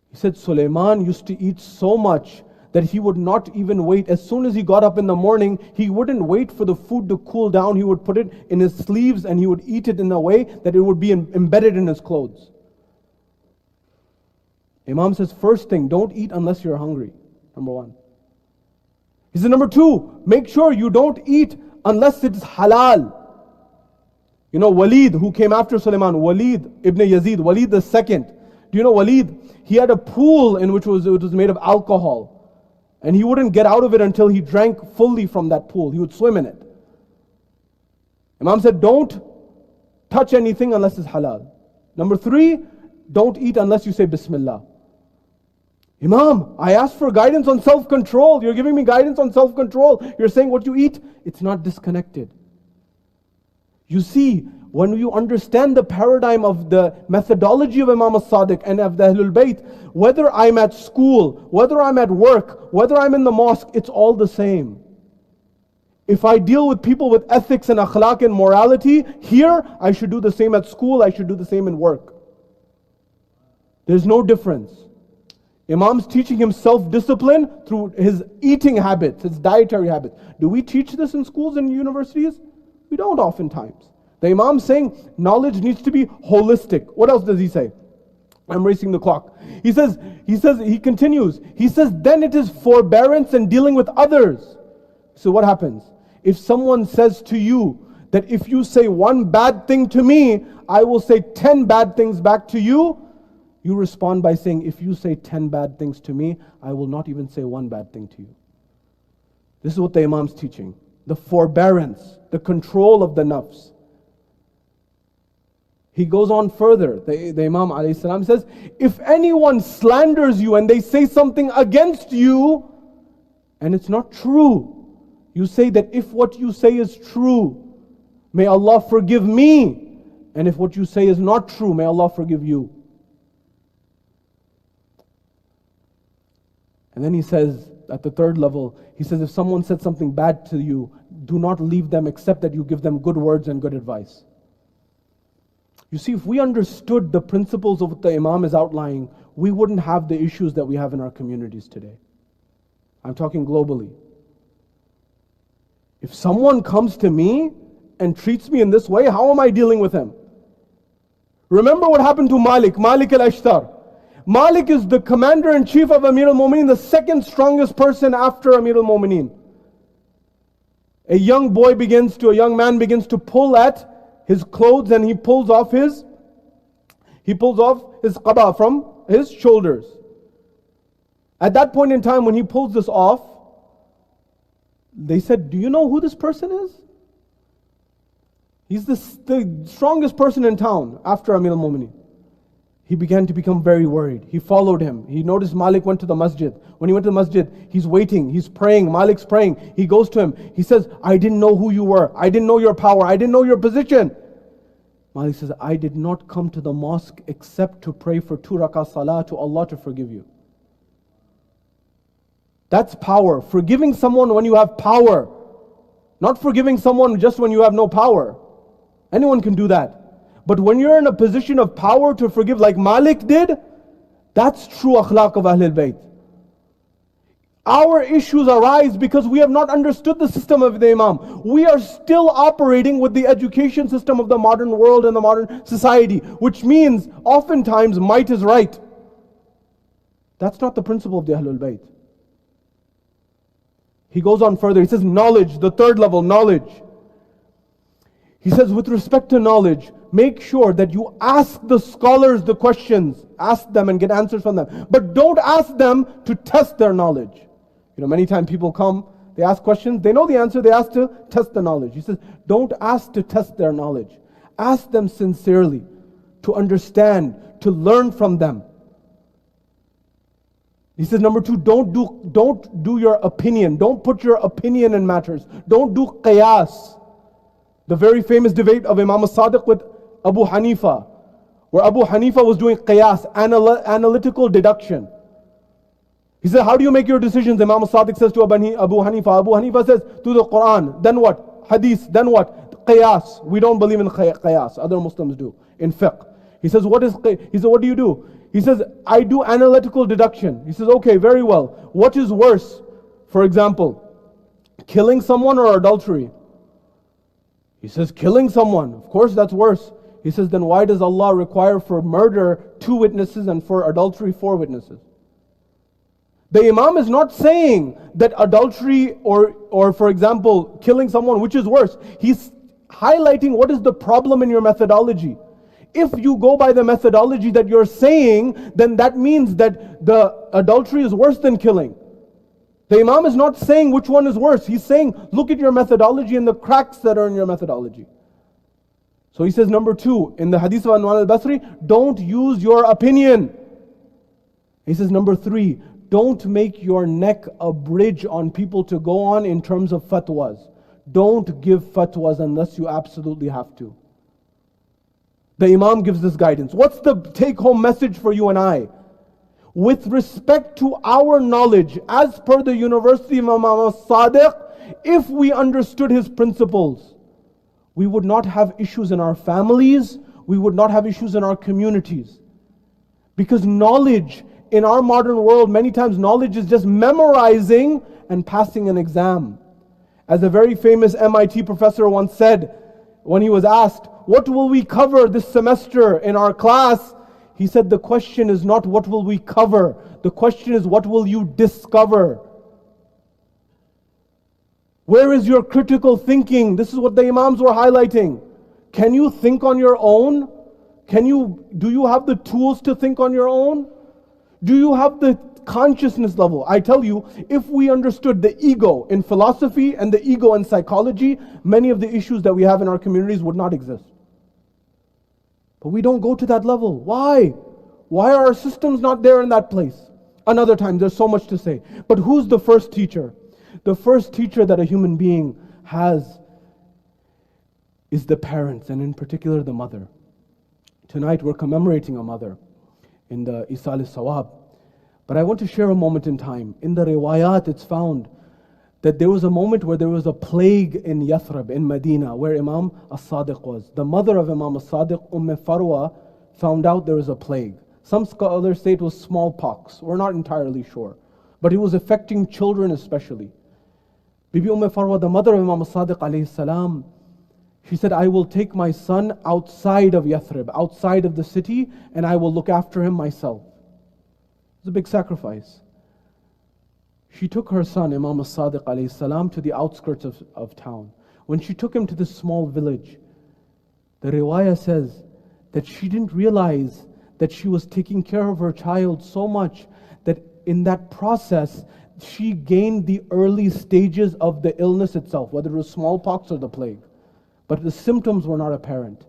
He said, Sulaiman used to eat so much that he would not even wait. As soon as he got up in the morning, he wouldn't wait for the food to cool down. He would put it in his sleeves and he would eat it in a way that it would be embedded in his clothes. Imam says, first thing, don't eat unless you're hungry. Number 1. He said, number 2, make sure you don't eat unless it's halal. You know, Walid, who came after Sulaiman, Walid ibn Yazid, Walid the second. Do you know Walid? He had a pool in which it was made of alcohol. And he wouldn't get out of it until he drank fully from that pool. He would swim in it. Imam said, don't touch anything unless it's halal. Number 3, don't eat unless you say Bismillah. Imam, I asked for guidance on self-control. You're giving me guidance on self-control. You're saying what you eat, it's not disconnected. You see, when you understand the paradigm of the methodology of Imam al-Sadiq and of the Ahlul Bayt, whether I'm at school, whether I'm at work, whether I'm in the mosque, it's all the same. If I deal with people with ethics and akhlaq and morality here, I should do the same at school, I should do the same in work. There's no difference. Imam's teaching him self-discipline through his eating habits, his dietary habits. Do we teach this in schools and universities? We don't oftentimes. The Imam's saying knowledge needs to be holistic. What else does he say? I'm racing the clock. He continues, then it is forbearance and dealing with others. So what happens? If someone says to you that if you say one bad thing to me, I will say 10 bad things back to you, you respond by saying, if you say 10 bad things to me, I will not even say one bad thing to you. This is what the Imam's teaching. The forbearance, the control of the nafs. He goes on further. The Imam alayhi salam says, if anyone slanders you and they say something against you, and it's not true, you say that if what you say is true, may Allah forgive me. And if what you say is not true, may Allah forgive you. And then he says, at the third level, he says, if someone said something bad to you, do not leave them except that you give them good words and good advice. You see, if we understood the principles of what the Imam is outlining, we wouldn't have the issues that we have in our communities today. I'm talking globally. If someone comes to me and treats me in this way, how am I dealing with him? Remember what happened to Malik al-Ashtar. Malik is the commander-in-chief of Amir al-Mu'mineen, the second strongest person after Amir al-Mu'mineen. A young man begins to pull at his clothes, and he pulls off his qaba from his shoulders. At that point in time, when he pulls this off, they said, do you know who this person is? He's the strongest person in town after Amir al-Mu'mineen. He began to become very worried. He followed him. He noticed Malik went to the masjid. When he went to the masjid, he's waiting, he's praying, Malik's praying. He goes to him. He says, I didn't know who you were. I didn't know your power. I didn't know your position. Malik says, I did not come to the mosque except to pray for 2 rakah salah to Allah to forgive you. That's power. Forgiving someone when you have power. Not forgiving someone just when you have no power. Anyone can do that. But when you're in a position of power to forgive like Malik did, that's true akhlaq of Ahlul Bayt. Our issues arise because we have not understood the system of the Imam. We are still operating with the education system of the modern world and the modern society, which means oftentimes might is right. That's not the principle of the Ahlul Bayt. He goes on further. He says knowledge, the third level, knowledge. He says with respect to knowledge, make sure that you ask the scholars the questions. Ask them and get answers from them. But don't ask them to test their knowledge. Many times people come, they ask questions, they know the answer, they ask to test the knowledge. He says, don't ask to test their knowledge. Ask them sincerely, to understand, to learn from them. He says, number 2, don't do your opinion. Don't put your opinion in matters. Don't do qiyas. The very famous debate of Imam Sadiq with Abu Hanifa, where Abu Hanifa was doing qiyas, analytical deduction. He said, how do you make your decisions? Imam Sadiq says to Abu Hanifa. Abu Hanifa says, through the Quran. Then what? Hadith. Then what? Qiyas. We don't believe in qiyas. Other Muslims do. In fiqh. He says, what do you do? He says, I do analytical deduction. He says, okay, very well. What is worse? For example, killing someone or adultery? He says, killing someone. Of course, that's worse. He says, then why does Allah require for murder 2 witnesses and for adultery 4 witnesses? The Imam is not saying that adultery or for example, killing someone, which is worse. He's highlighting what is the problem in your methodology. If you go by the methodology that you're saying, then that means that the adultery is worse than killing. The Imam is not saying which one is worse. He's saying, look at your methodology and the cracks that are in your methodology. So he says, number 2, in the hadith of Anwar al-Basri, don't use your opinion. He says, number 3, don't make your neck a bridge on people to go on in terms of fatwas. Don't give fatwas unless you absolutely have to. The Imam gives this guidance. What's the take-home message for you and I? With respect to our knowledge, as per the University of Imam Sadiq, if we understood his principles, we would not have issues in our families, we would not have issues in our communities. Because knowledge, in our modern world, many times knowledge is just memorizing and passing an exam. As a very famous MIT professor once said, when he was asked, what will we cover this semester in our class? He said, the question is not what will we cover, the question is what will you discover? Where is your critical thinking? This is what the Imams were highlighting. Can you think on your own? Do you have the tools to think on your own? Do you have the consciousness level? I tell you, if we understood the ego in philosophy and the ego in psychology, many of the issues that we have in our communities would not exist. But we don't go to that level. Why? Why are our systems not there in that place? Another time, there's so much to say. But who's the first teacher? The first teacher that a human being has is the parents, and in particular the mother. Tonight we're commemorating a mother in the Isal al-Sawab. But I want to share a moment in time. In the riwayat it's found that there was a moment where there was a plague in Yathrib, in Medina, where Imam Sadiq was. The mother of Imam Sadiq, Farwa, found out there was a plague. Some scholars say it was smallpox. We're not entirely sure. But it was affecting children especially. Bibi Farwa, the mother of Imam Sadiq alayhi salam, she said, I will take my son outside of Yathrib, outside of the city, and I will look after him myself. It's a big sacrifice. She took her son, Imam Sadiq alayhi salam, to the outskirts of town. When she took him to this small village, the riwayah says that she didn't realize that she was taking care of her child so much that in that process, she gained the early stages of the illness itself, whether it was smallpox or the plague. But the symptoms were not apparent.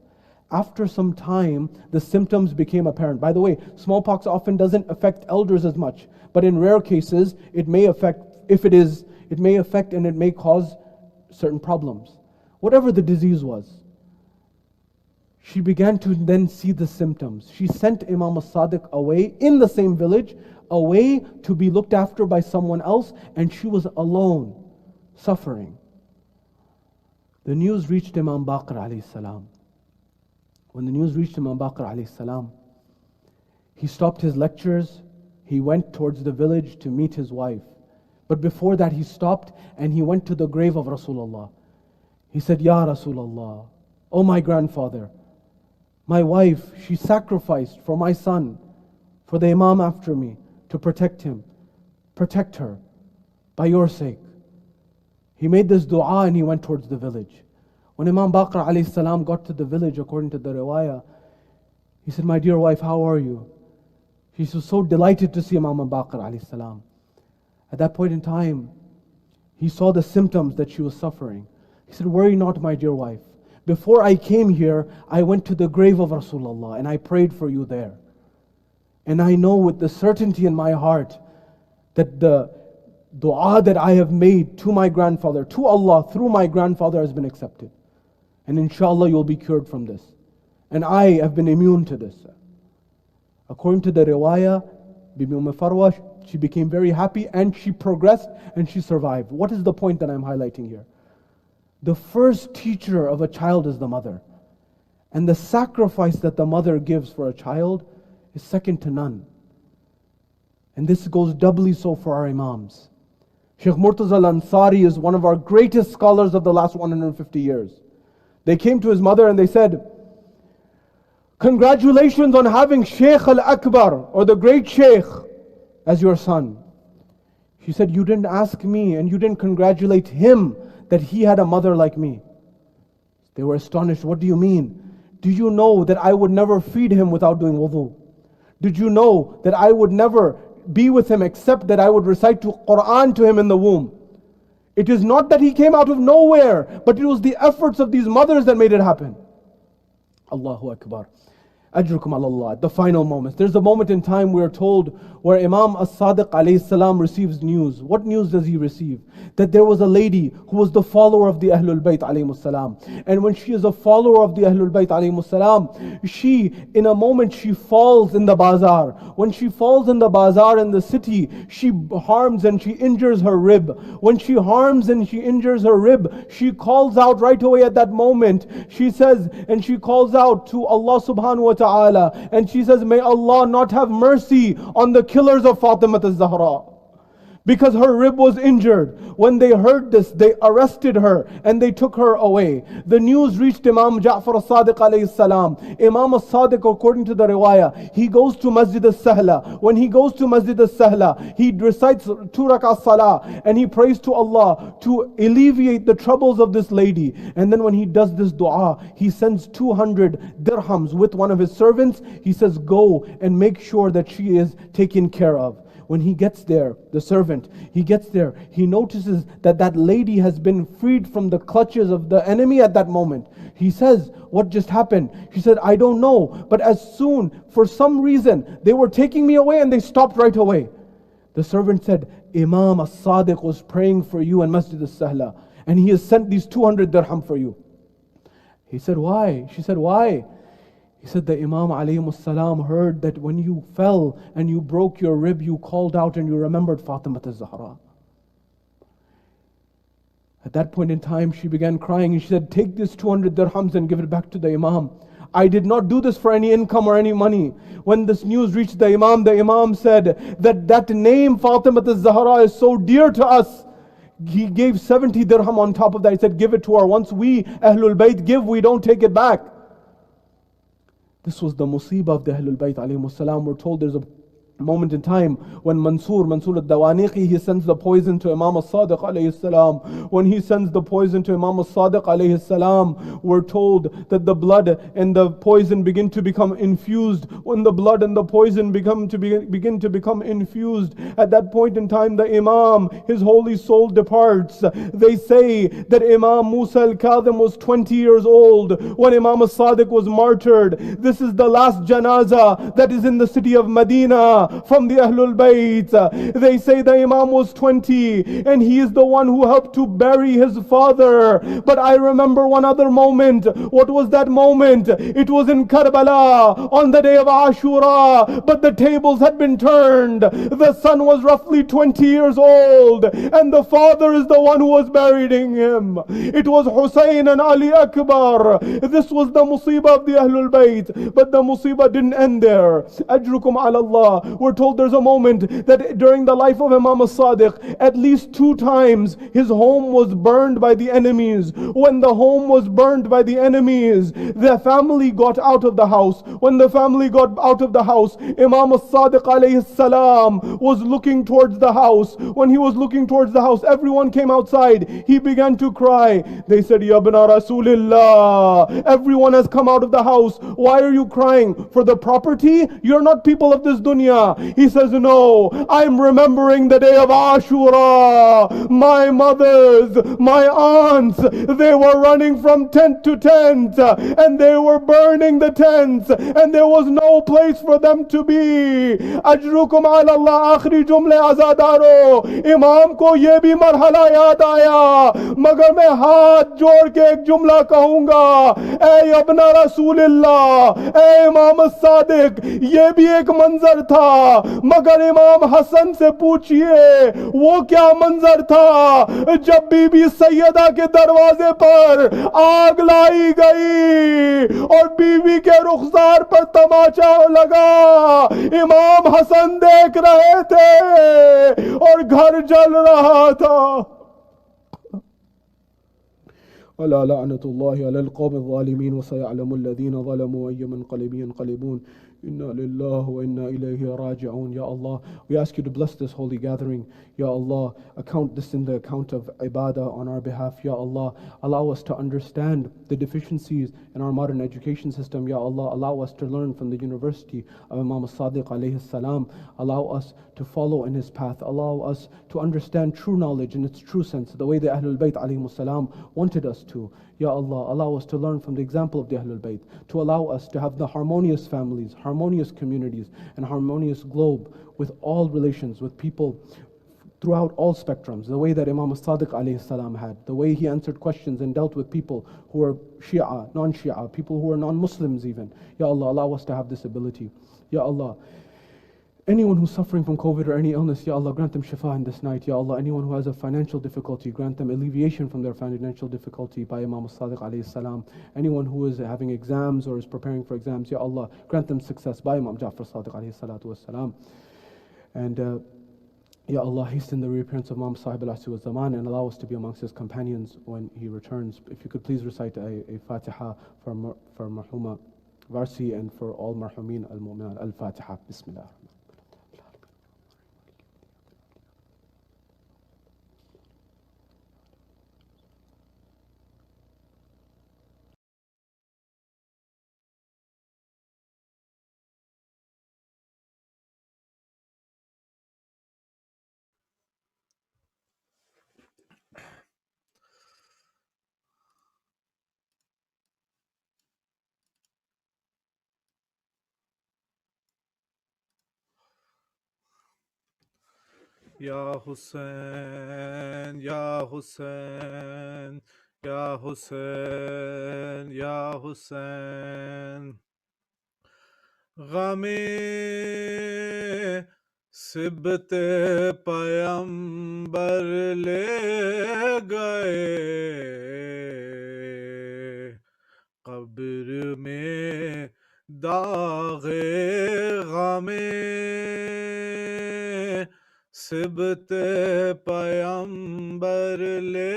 After some time, the symptoms became apparent. By the way, smallpox often doesn't affect elders as much, but in rare cases, it may affect, it may affect and it may cause certain problems. Whatever the disease was, she began to then see the symptoms. She sent Imam Sadiq away in the same village, away to be looked after by someone else, and she was alone, suffering. The news reached Imam Baqir alayhi salam. When the news reached Imam Baqir alayhi salam, he stopped his lectures, he went towards the village to meet his wife. But before that he stopped and he went to the grave of Rasulullah. He said, Ya Rasulullah, oh my grandfather, my wife, she sacrificed for my son, for the Imam after me, to protect him. Protect her, by your sake. He made this dua and he went towards the village. When Imam Baqir alayhi salam got to the village, according to the riwayah, he said, my dear wife, how are you? She was so delighted to see Imam Baqir alayhi salam. At that point in time, he saw the symptoms that she was suffering. He said, worry not, my dear wife. Before I came here, I went to the grave of Rasulullah and I prayed for you there. And I know with the certainty in my heart that the dua that I have made to my grandfather, to Allah, through my grandfather has been accepted. And inshallah you'll be cured from this. And I have been immune to this. According to the riwayah, Bibi Farwa, she became very happy and she progressed and she survived. What is the point that I'm highlighting here? The first teacher of a child is the mother. And the sacrifice that the mother gives for a child is second to none. And this goes doubly so for our Imams. Sheikh Murtaza al-Ansari is one of our greatest scholars of the last 150 years. They came to his mother and they said, congratulations on having Shaykh al-Akbar, or the great Shaykh, as your son. She said, you didn't ask me and you didn't congratulate him that he had a mother like me. They were astonished. What do you mean? Do you know that I would never feed him without doing wudu? Did you know that I would never be with him except that I would recite to Quran to him in the womb? It is not that he came out of nowhere, but it was the efforts of these mothers that made it happen. Allahu Akbar. Ajrukum Allah. At the final moments. There's a moment in time we are told where Imam as-Sadiq alayhi salam receives news. What news does he receive? That there was a lady who was the follower of the Ahlul Bayt alayhi salam. And when she is a follower of the Ahlul Bayt alayhi salam, she, in a moment, she falls in the bazaar. When she falls in the bazaar in the city, she harms and she injures her rib. When she harms and she injures her rib, she calls out right away at that moment. She says, and she calls out to Allah subhanahu wa ta'ala, and she says, may Allah not have mercy on the killers of Fatima az-Zahra, because her rib was injured. When they heard this, they arrested her and they took her away. The news reached Imam Jafar as-Sadiq alayhi salam. Imam as-Sadiq, according to the riwayah, he goes to Masjid as-Sahla. When he goes to Masjid as-Sahla, he recites 2 rak'ah salah and he prays to Allah to alleviate the troubles of this lady. And then when he does this dua, he sends 200 dirhams with one of his servants. He says, go and make sure that she is taken care of. When he gets there, the servant, he gets there, he notices that that lady has been freed from the clutches of the enemy at that moment. He says, what just happened? She said, I don't know. But as soon, for some reason, they were taking me away and they stopped right away. The servant said, Imam as-Sadiq was praying for you in Masjid as-Sahla, and he has sent these 200 dirham for you. He said, why? She said, why? He said, the Imam alayhi salam heard that when you fell and you broke your rib, you called out and you remembered Fatima az-Zahra. At that point in time, she began crying and she said, take this 200 dirhams and give it back to the Imam. I did not do this for any income or any money. When this news reached the Imam said that name Fatima az-Zahra is so dear to us. He gave 70 dirham on top of that. He said, give it to her. Once we, Ahlul Bayt, give, we don't take it back. This was the musibah of the Ahlul Bayt alayhi salam. We're told there's a moment in time when Mansur al-Dawaniqi, he sends the poison to Imam as-Sadiq alayhi salam. When he sends the poison to Imam as-Sadiq alayhi salam, we're told that the blood and the poison begin to become infused. When the blood and the poison begin to become infused, at that point in time the Imam, his holy soul departs. They say that Imam Musa al-Kadhim was 20 years old when Imam as-Sadiq was martyred. This is the last janazah that is in the city of Medina from the Ahlul Bayt. They say the Imam was 20 and he is the one who helped to bury his father. But I remember one other moment. What was that moment? It was in Karbala on the day of Ashura, but the tables had been turned. The son was roughly 20 years old and the father is the one who was burying him. It was Hussein and Ali Akbar. This was the musibah of the Ahlul Bayt, but the musibah didn't end there. Ajrukum ala Allah. We're told there's a moment that during the life of Imam as-Sadiq, at least 2 times his home was burned by the enemies. When the home was burned by the enemies, the family got out of the house. When the family got out of the house, Imam as-Sadiq alayhi salam was looking towards the house. When he was looking towards the house, everyone came outside. He began to cry. They said, Ya ibna Rasulillah, everyone has come out of the house. Why are you crying? For the property? You're not people of this dunya. He says, no, I'm remembering the day of Ashura. My mothers, my aunts, they were running from tent to tent and they were burning the tents and there was no place for them to be. Ajrukum ala Allah. Akhri jumle azadaro. Imam ko ye bhi marhala yaad aaya, magar main haath jod ke ek jumla kahunga, ay abna Rasulillah, ay Imam as-Sadiq, ye bhi ek manzar tha, मगर इमाम हसन से पूछिए वो क्या मंजर था जब बीबी सैयदा के दरवाजे पर आग लाई गई और बीबी के रुखसार पर तमाचा लगा। इमाम हसन देख रहे थे और घर जल रहा था। अला लअनतुल्लाहि अलल कौमिज़ ज़ालिमीन व सयअलमुल लज़ीना ज़लमू अय्युम मुनक़लिबिन यनक़लिबून। Inna lillahi wa inna ilayhi raji'un. Ya Allah, we ask you to bless this holy gathering. Ya Allah, account this in the account of ibadah on our behalf. Ya Allah, allow us to understand the deficiencies in our modern education system. Ya Allah, allow us to learn from the university of Imam as-Sadiq alayhi salam. Allow us to follow in his path. Allow us to understand true knowledge in its true sense, the way the Ahlul Bayt alayhi salam wanted us to. Ya Allah, allow us to learn from the example of the Ahlul Bayt, to allow us to have the harmonious families, harmonious harmonious communities and harmonious globe with all relations, with people throughout all spectrums, the way that Imam Sadiq alayhi salam had, the way he answered questions and dealt with people who are Shia, non-Shia, people who are non-Muslims even. Ya Allah, allow us to have this ability. Ya Allah, anyone who's suffering from COVID or any illness, Ya Allah, grant them shifa in this night. Ya Allah, anyone who has a financial difficulty, grant them alleviation from their financial difficulty by Imam Sadiq alayhi salam. Anyone who is having exams or is preparing for exams, Ya Allah, grant them success by Imam Jafar Sadiq alayhi salatu wassalam. And Ya Allah, hasten the reappearance of Imam Sahib al-Asri wa Zaman and allow us to be amongst his companions when he returns. If you could please recite a Fatiha for Marhuma Varsi and for all Marhumin al-Mu'min al-Fatiha. Bismillah. Ya Hussein, Ya Hussein, Ya Hussein, Ya Hussein. غمِ سبت پیمبر لے گئے قبر میں داغ غم سبت پیمبر لے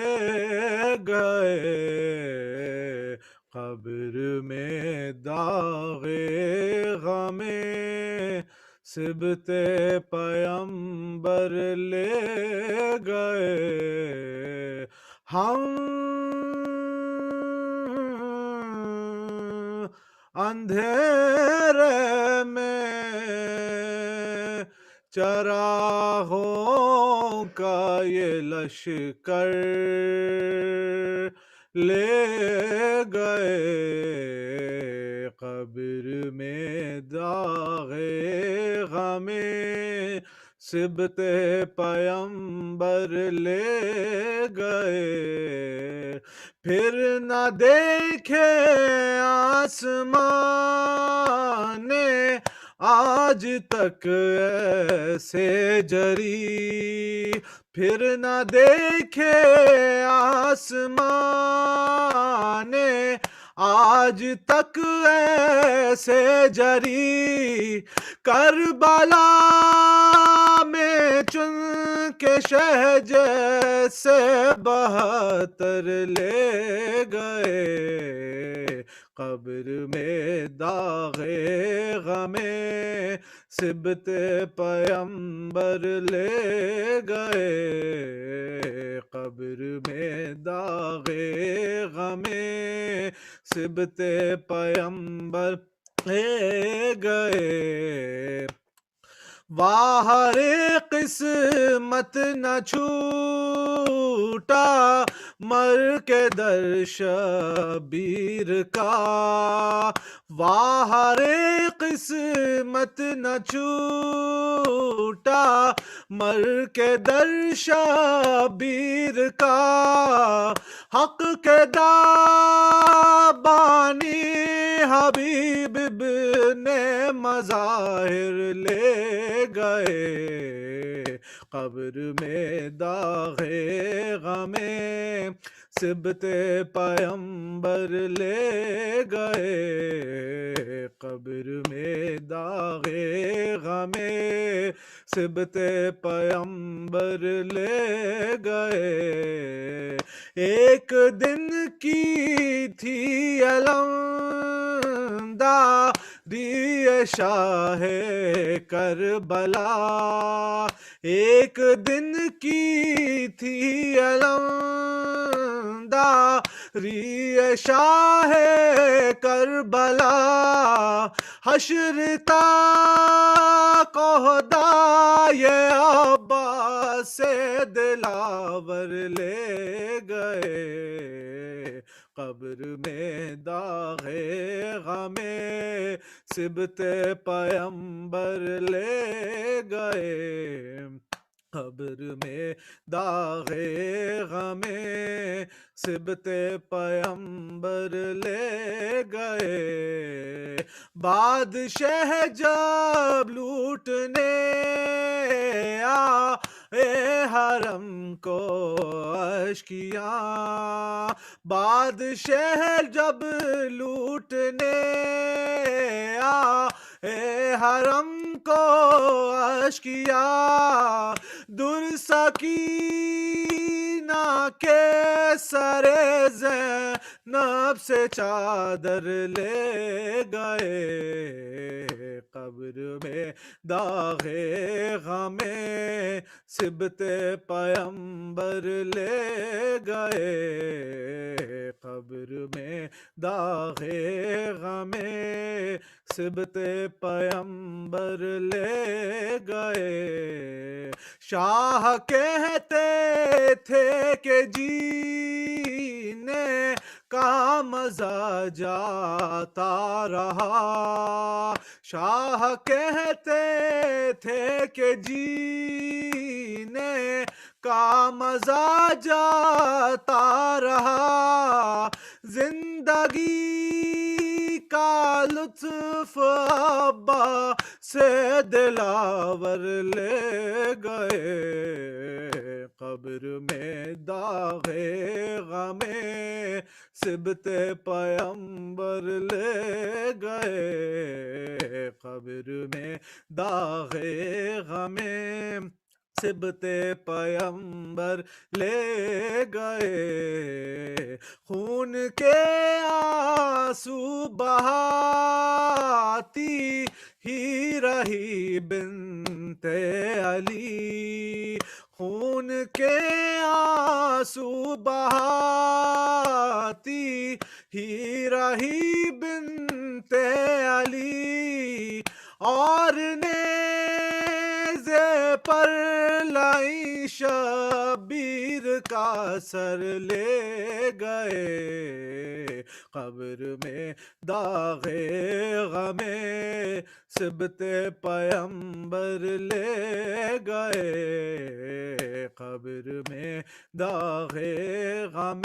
گئے قبر میں داغ غم سبت پیمبر لے گئے ہم اندھیرے میں چراغوں کا یہ لشکر لے گئے قبر میں داغ غم سبت پیمبر لے گئے پھر نہ دیکھے آسمان نے آج تک ایسے جری پھر نہ دیکھے آسمان نے آج تک ایسے جری کربلا میں چن کے شہ جیسے 72 لے گئے قبر میں داغ غم سبت پیمبر لے گئے قبر میں داغ غم سبت پیمبر لے گئے واہ قسمت نہ چھوٹا مر کے در شبیر کا واہ قسمت نہ چھوٹا مر کے در شبیر کا حق کے دابانی حبیب ابن مظاہر لے گئے قبر میں داغ غم سبت پیمبر لے گئے قبر میں داغ غم سبت پیمبر لے گئے ایک دن کی تھی علمداری شاہ کربلا ایک دن کی تھی علمداری شاہ کربلا حشر تا یہ عباس سے دلاور لے گئے قبر میں داغ غم سبت پیمبر لے گئے، قبر میں داغ غم سبت پیمبر لے گئے، بادشاہ جب لوٹنے اے حرم کو اشکیاں، بادشاہ جب لوٹنے اے حرم کو اشکیاں، در سکینہ کے سر زینب سے چادر لے گئے، قبر میں داغ غم سبت پیمبر لے گئے، قبر میں داغ غم سبت پیمبر لے گئے، شاہ کہتے تھے کہ جینے کا مزہ جاتا رہا، شاہ کہتے تھے کہ جینے کا مزہ جاتا رہا، زندگی کا لطف ابا سے دلاور لے گئے، قبر میں داغ غم سبت پیمبر لے گئے، قبر میں داغ غم سبت پیمبر لے گئے، خون کے آنسو بہاتی ہی رہی بنت علی، خون کے آنسو بہاتی ہی رہی بنت علی، اور نیزے پر لائی شبیر کا سر لے گئے، قبر میں داغ غم سبت پیمبر لے گئے، قبر میں داغ غم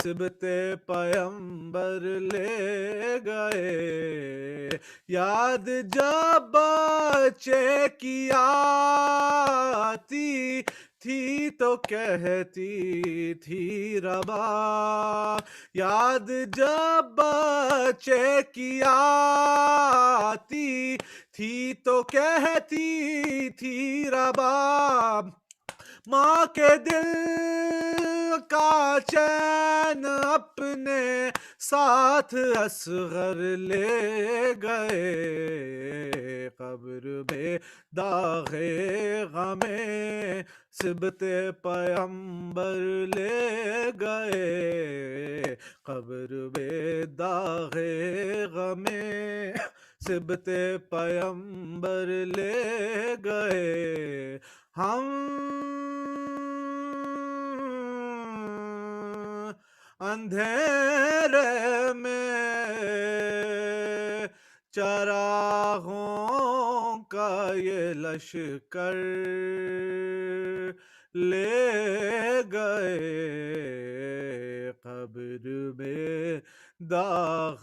سبت پیمبر لے گئے، یاد جب بچے کی آتی تھی تو کہتی تھی ربا، یاد جب بچے کی آتی تھی تو کہتی تھی ربا، ماں کے دل کا چین اپنے ساتھ اصغر لے گئے، قبر میں داغ غم سبت پیمبر لے گئے، قبر میں داغ غم سبت پیمبر لے گئے، ہم اندھیرے میں چراغوں کا یہ لشکر لے گئے، قبر میں داغ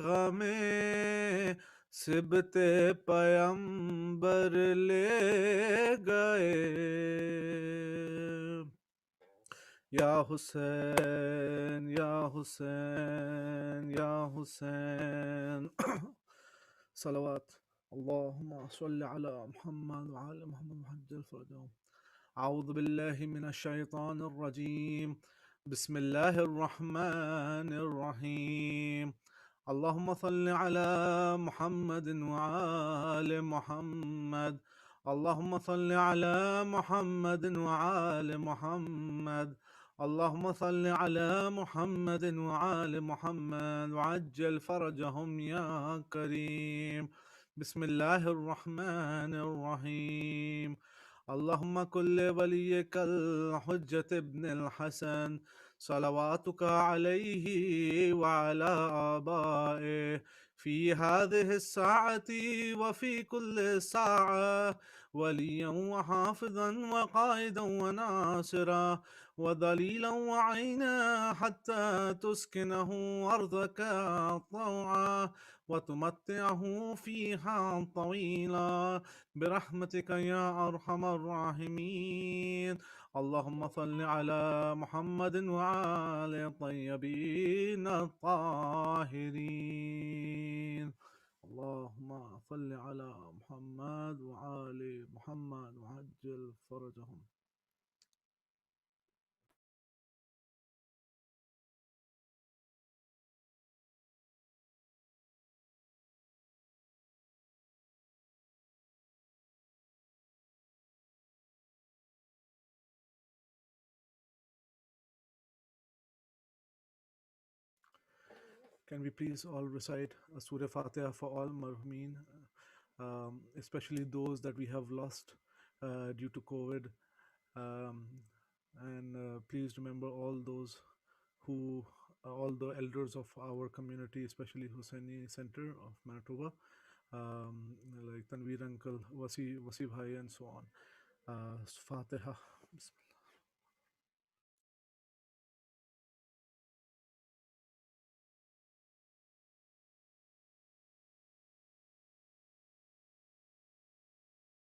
غم سبت پیمبر لے گئے، یا حسین یا حسین یا حسین صلوات اللہم صل علی محمد وعلی محمد وعجل فرجهم، اعوذ باللہ من الشیطان الرجیم، بسم اللہ الرحمن الرحیم، اللہم صل علی محمد وعلی محمد، اللہم صل علی محمد وعلی محمد، اللہم صل علی محمد وعلی محمد وعجل فرجهم یا کریم، بسم اللہ الرحمن الرحیم، اللہم کل ولیک الحجت ابن الحسن صلواتك عليه وعلى آبائه في هذه الساعة وفي كل ساعة، وليا وحافظا وقائدا وناصرا وذليلا وعينا، حتى تسكنه أرضك طوعا وتمتعه فيها طويلا برحمتك يا أرحم الراحمين. اللهم صل على محمد وآل الطيبين الطاهرين. اللهم صل على محمد وآل محمد وعجل فرجهم. Can we please all recite a Surah Fatiha for all marhumeen, especially those that we have lost due to COVID? Um, and please remember all those who, all the elders of our community, especially Hussaini Center of Manitoba, like Tanveer Uncle, Wasi Bhai, and so on. Fatiha.